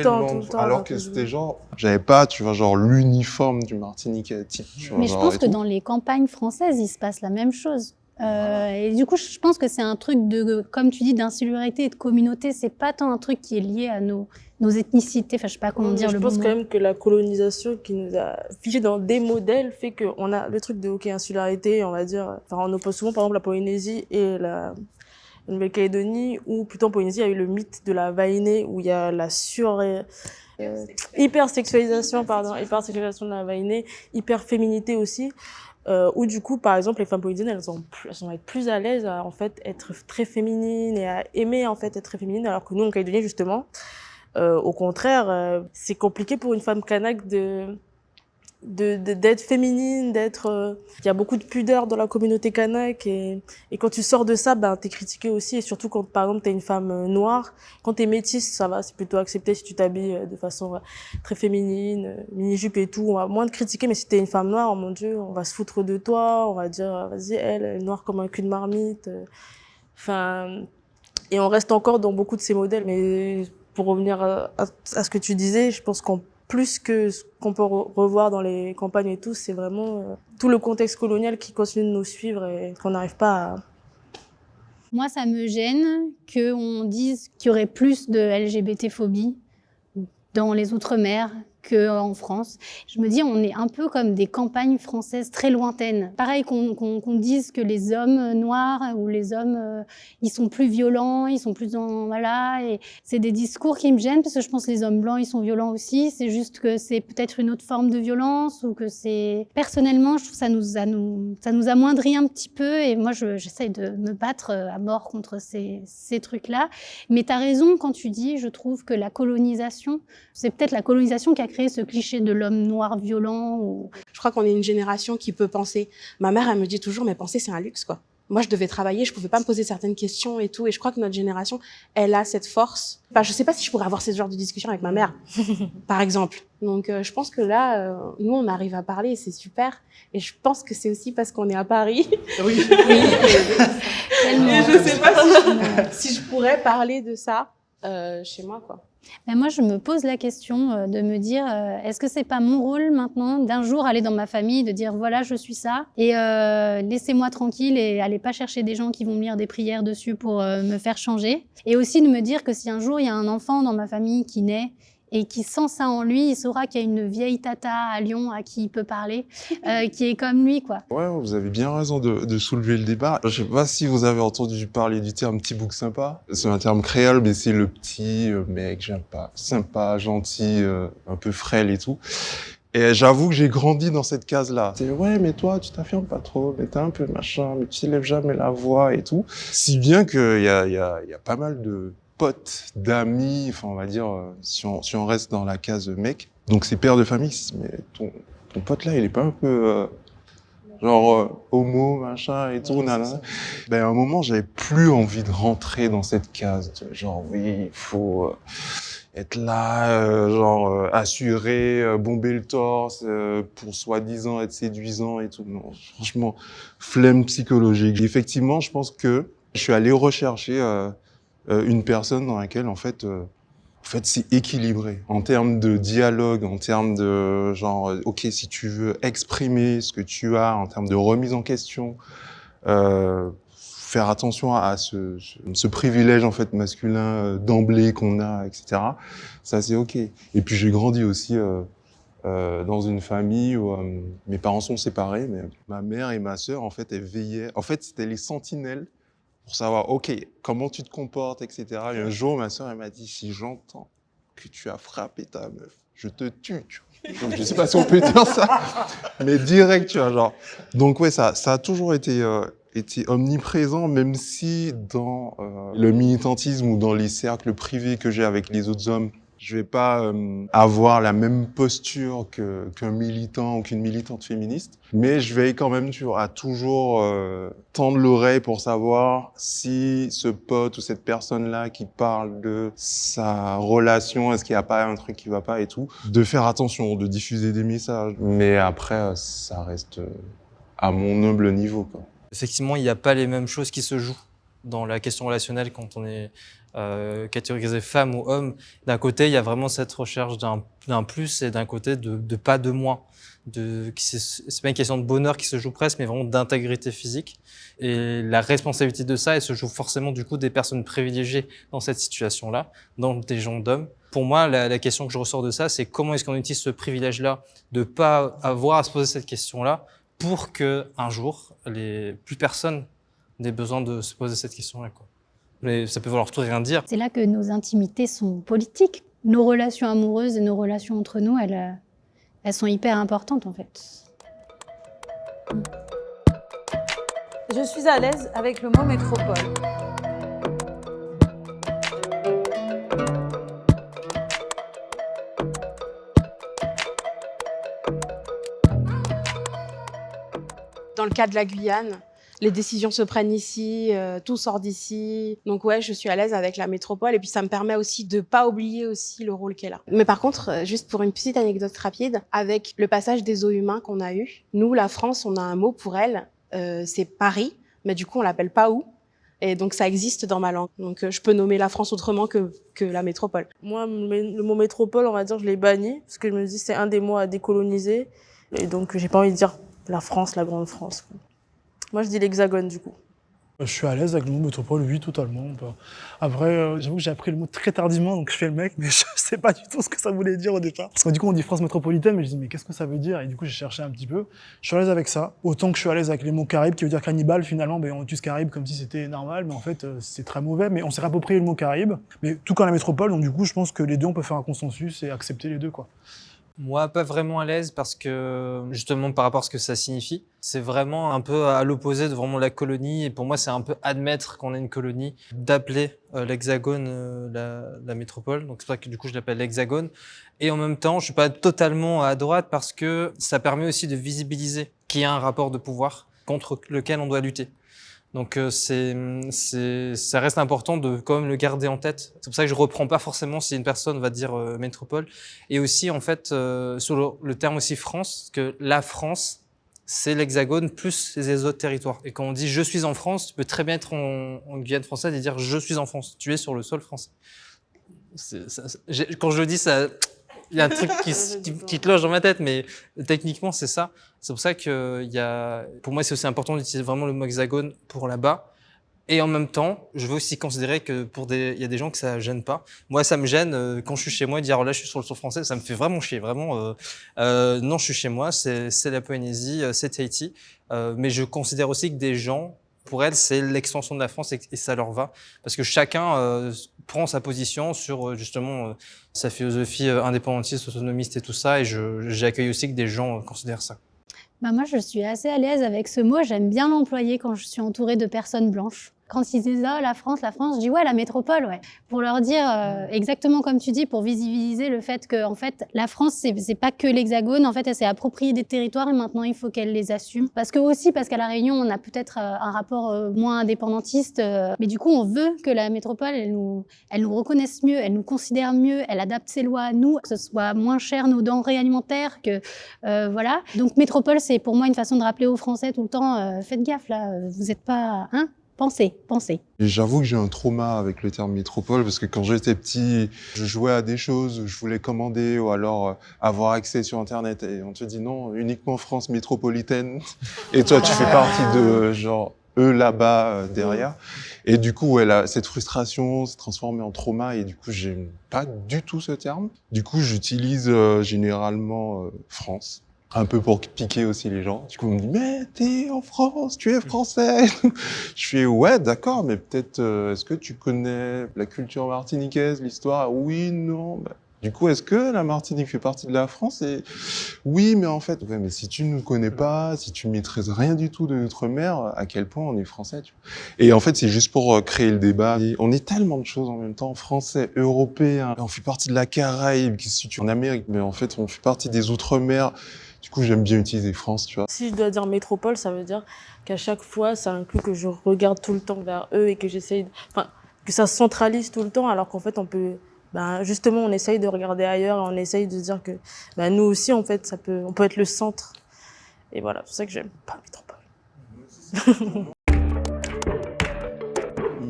tellement, alors que c'était genre, j'avais pas, tu vois, genre l'uniforme du Martiniquais type. Mais je pense que dans les campagnes françaises, il se passe la même chose. Et du coup, je pense que c'est un truc de, comme tu dis, d'insularité et de communauté. C'est pas tant un truc qui est lié à nos ethnicités. Enfin, je sais pas comment dire le mot. Je pense quand même que la colonisation qui nous a figé dans des modèles fait qu'on a le truc de insularité, on va dire. Enfin, on oppose souvent, par exemple, la Polynésie et la Nouvelle-Calédonie, ou plutôt en Polynésie, il y a eu le mythe de la vaïnée, où il y a la hypersexualisation de la vaïnée, hyperféminité aussi. Où du coup, par exemple, les femmes polynésiennes, elles vont être plus à l'aise à en fait être très féminines et à aimer en fait être très féminines, alors que nous en Calédonie justement, au contraire, c'est compliqué pour une femme kanak d'être féminine, il y a beaucoup de pudeur dans la communauté kanak et quand tu sors de ça, ben t'es critiqué aussi, et surtout quand par exemple t'es une femme noire, quand t'es métisse, ça va, c'est plutôt accepté si tu t'habilles de façon très féminine, mini-jupe et tout, on va moins te critiquer, mais si t'es une femme noire, oh mon Dieu, on va se foutre de toi, on va dire vas-y, elle est noire comme un cul de marmite, enfin, et on reste encore dans beaucoup de ces modèles. Mais pour revenir à ce que tu disais, je pense qu'on plus que ce qu'on peut revoir dans les campagnes et tout, c'est vraiment tout le contexte colonial qui continue de nous suivre et qu'on n'arrive pas à... Moi, ça me gêne qu'on dise qu'il y aurait plus de LGBT-phobie dans les Outre-mer qu'en France. Je me dis, on est un peu comme des campagnes françaises très lointaines. Pareil qu'on dise que les hommes noirs ou les hommes, ils sont plus violents, ils sont plus voilà. Et c'est des discours qui me gênent parce que je pense que les hommes blancs, ils sont violents aussi. C'est juste que c'est peut-être une autre forme de violence ou que c'est... Personnellement, je trouve que ça nous amoindrit un petit peu et moi, j'essaye de me battre à mort contre ces trucs-là. Mais tu as raison quand tu dis, je trouve que la colonisation, c'est peut-être la colonisation qui a créé ce cliché de l'homme noir violent. Ou... Je crois qu'on est une génération qui peut penser. Ma mère, elle me dit toujours, mais penser, c'est un luxe, quoi. Moi, je devais travailler, je pouvais pas me poser certaines questions et tout. Et je crois que notre génération, elle a cette force. Enfin, je sais pas si je pourrais avoir ce genre de discussion avec ma mère, par exemple. Donc, je pense que là, nous, on arrive à parler et c'est super. Et je pense que c'est aussi parce qu'on est à Paris. Oui. Et je sais pas si je pourrais parler de ça chez moi, quoi. Mais moi, je me pose la question de me dire, est-ce que c'est pas mon rôle maintenant d'un jour aller dans ma famille, de dire voilà, je suis ça, et laissez-moi tranquille et allez pas chercher des gens qui vont me lire des prières dessus pour me faire changer. Et aussi de me dire que si un jour il y a un enfant dans ma famille qui naît et qui sent ça en lui, il saura qu'il y a une vieille tata à Lyon à qui il peut parler, qui est comme lui, quoi. Ouais, vous avez bien raison de soulever le débat. Je sais pas si vous avez entendu parler du terme petit bouc sympa. C'est un terme créole, mais c'est le petit mec, j'aime pas, sympa, gentil, un peu frêle et tout. Et j'avoue que j'ai grandi dans cette case-là. C'est ouais, mais toi, tu t'affirmes pas trop, mais t'es un peu machin, mais tu lèves jamais la voix et tout. Si bien qu'il y a pas mal de potes, d'amis, enfin on va dire, si on reste dans la case mec. Donc c'est père de famille, mais ton pote là, il est pas un peu homo, machin et tout, nanana. Ben à un moment, j'avais plus envie de rentrer dans cette case. Genre oui, il faut être là, assuré, bomber le torse pour soi-disant être séduisant et tout. Non, franchement, flemme psychologique. Effectivement, je pense que je suis allé rechercher une personne dans laquelle en fait c'est équilibré en termes de dialogue, en termes de ok, si tu veux exprimer ce que tu as, en termes de remise en question, faire attention à ce privilège en fait masculin d'emblée qu'on a, etc. Ça c'est ok. Et puis j'ai grandi aussi dans une famille où mes parents sont séparés, mais ma mère et ma sœur en fait elles veillaient. En fait c'était les sentinelles pour savoir, ok, comment tu te comportes, etc. Et un jour, ma sœur, elle m'a dit, si j'entends que tu as frappé ta meuf, je te tue, tu vois. Donc, je sais pas si on peut dire ça, mais direct, tu vois, genre. Donc, ouais, ça a toujours été omniprésent, même si dans le militantisme ou dans les cercles privés que j'ai avec les autres hommes, je vais pas avoir la même posture qu'un militant ou qu'une militante féministe, mais je vais quand même à toujours tendre l'oreille pour savoir si ce pote ou cette personne-là qui parle de sa relation, est-ce qu'il n'y a pas un truc qui va pas et tout, de faire attention, de diffuser des messages. Mais après, ça reste à mon humble niveau, quoi. Effectivement, il n'y a pas les mêmes choses qui se jouent dans la question relationnelle quand on est catégorisé femme ou homme. D'un côté, il y a vraiment cette recherche d'un plus et d'un côté de pas de moins. C'est pas une question de bonheur qui se joue presque, mais vraiment d'intégrité physique. Et la responsabilité de ça, elle se joue forcément du coup des personnes privilégiées dans cette situation-là, dans des gens d'hommes. Pour moi, la question que je ressors de ça, c'est comment est-ce qu'on utilise ce privilège-là de pas avoir à se poser cette question-là pour que un jour, plus personne n'ait besoin de se poser cette question-là, quoi. Mais ça peut vouloir tout rien dire. C'est là que nos intimités sont politiques. Nos relations amoureuses et nos relations entre nous, elles sont hyper importantes en fait. Je suis à l'aise avec le mot métropole. Dans le cas de la Guyane, les décisions se prennent ici, tout sort d'ici. Donc ouais, je suis à l'aise avec la métropole et puis ça me permet aussi de pas oublier aussi le rôle qu'elle a. Mais par contre, juste pour une petite anecdote rapide, avec le passage des eaux humains qu'on a eu, nous, la France, on a un mot pour elle, c'est Paris, mais du coup on l'appelle Paou. Et donc ça existe dans ma langue. Donc je peux nommer la France autrement que la métropole. Moi, le mot métropole, on va dire, je l'ai banni parce que je me dis c'est un des mots à décoloniser. Et donc j'ai pas envie de dire la France, la grande France. Moi, je dis l'Hexagone, du coup. Je suis à l'aise avec le mot métropole, oui, totalement. Après, j'avoue que j'ai appris le mot très tardivement, donc je fais le mec, mais je sais pas du tout ce que ça voulait dire au départ. Parce que du coup, on dit France métropolitaine, mais je dis, mais qu'est-ce que ça veut dire? Et du coup, j'ai cherché un petit peu. Je suis à l'aise avec ça. Autant que je suis à l'aise avec les mots caraïbes, qui veut dire cannibale, finalement, on utilise caraïbes comme si c'était normal, mais en fait, c'est très mauvais. Mais on s'est réapproprié le mot caraïbe, mais tout comme la métropole, donc du coup, je pense que les deux, on peut faire un consensus et accepter les deux, quoi. Moi, pas vraiment à l'aise parce que, justement, par rapport à ce que ça signifie, c'est vraiment un peu à l'opposé de vraiment la colonie. Et pour moi, c'est un peu admettre qu'on a une colonie, d'appeler l'Hexagone la métropole. Donc, c'est pour ça que du coup, je l'appelle l'Hexagone. Et en même temps, je suis pas totalement à droite parce que ça permet aussi de visibiliser qu'il y a un rapport de pouvoir contre lequel on doit lutter. Donc ça reste important de quand même le garder en tête. C'est pour ça que je reprends pas forcément si une personne va dire métropole. Et aussi en fait sur le terme aussi France, que la France c'est l'Hexagone plus les autres territoires. Et quand on dit je suis en France, tu peux très bien être en Guyane française et dire je suis en France. Tu es sur le sol français. Quand je le dis ça. Il y a un truc qui te loge dans ma tête, mais techniquement, c'est ça. C'est pour ça que pour moi, c'est aussi important d'utiliser vraiment le mot hexagone pour là-bas. Et en même temps, je veux aussi considérer que il y a des gens que ça gêne pas. Moi, ça me gêne quand je suis chez moi, de dire, oh là, je suis sur le sol français, ça me fait vraiment chier, vraiment. Non, je suis chez moi, c'est la Polynésie, c'est Tahiti. Mais je considère aussi que des gens, pour elles, c'est l'extension de la France et ça leur va. Parce que chacun prend sa position sur justement sa philosophie indépendantiste, autonomiste et tout ça. Et j'accueille aussi que des gens considèrent ça. Moi, je suis assez à l'aise avec ce mot. J'aime bien l'employer quand je suis entourée de personnes blanches. Quand ils disent la France, je dis ouais, la métropole, ouais. Pour leur dire exactement comme tu dis, pour visibiliser le fait que en fait la France c'est pas que l'Hexagone, en fait elle s'est appropriée des territoires et maintenant il faut qu'elle les assume. Parce qu'à la Réunion on a peut-être un rapport moins indépendantiste, mais du coup on veut que la métropole elle nous reconnaisse mieux, elle nous considère mieux, elle adapte ses lois à nous, que ce soit moins cher nos denrées alimentaires, que voilà. Donc métropole c'est pour moi une façon de rappeler aux Français tout le temps faites gaffe là, vous n'êtes pas Pensez. J'avoue que j'ai un trauma avec le terme métropole parce que quand j'étais petit, je jouais à des choses, je voulais commander ou alors avoir accès sur Internet et on te dit non, uniquement France métropolitaine. Et toi, tu fais partie de genre eux là-bas derrière. Et du coup, cette frustration s'est transformée en trauma et du coup, j'aime pas du tout ce terme. Du coup, j'utilise généralement France. Un peu pour piquer aussi les gens. Du coup, on me dit, mais t'es en France, tu es français. Je fais, ouais, d'accord, mais peut-être, est-ce que tu connais la culture martiniquaise, l'histoire? Oui, non. Du coup, est-ce que la Martinique fait partie de la France? Et oui, mais en fait, ouais, mais si tu ne nous connais pas, si tu maîtrises rien du tout de notre mer, à quel point on est français, tu vois. Et en fait, c'est juste pour créer le débat. Et on est tellement de choses en même temps, français, européens. On fait partie de la Caraïbe, qui se situe en Amérique, mais en fait, on fait partie des Outre-mer. Du coup, j'aime bien utiliser France, tu vois. Si je dois dire métropole, ça veut dire qu'à chaque fois, ça inclut que je regarde tout le temps vers eux et que que ça se centralise tout le temps, alors qu'en fait, on peut, justement, on essaye de regarder ailleurs et on essaye de se dire que, nous aussi, en fait, on peut être le centre. Et voilà, c'est ça que j'aime pas métropole.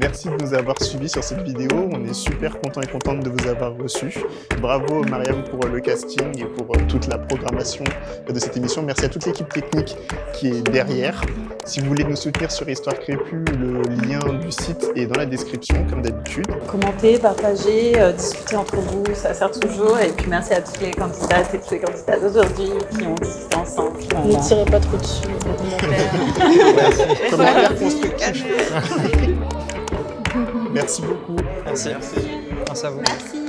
Merci de nous avoir suivis sur cette vidéo. On est super contents et contentes de vous avoir reçus. Bravo Mariam pour le casting et pour toute la programmation de cette émission. Merci à toute l'équipe technique qui est derrière. Si vous voulez nous soutenir sur Histoire Crépue, le lien du site est dans la description, comme d'habitude. Commentez, partagez, discutez entre vous, ça sert toujours. Et puis merci à toutes les candidates et tous les candidats d'aujourd'hui qui ont discuté ensemble. Ne tirez pas trop dessus, les commentaires. Commentaires constructifs. Merci beaucoup. Merci à vous. Merci.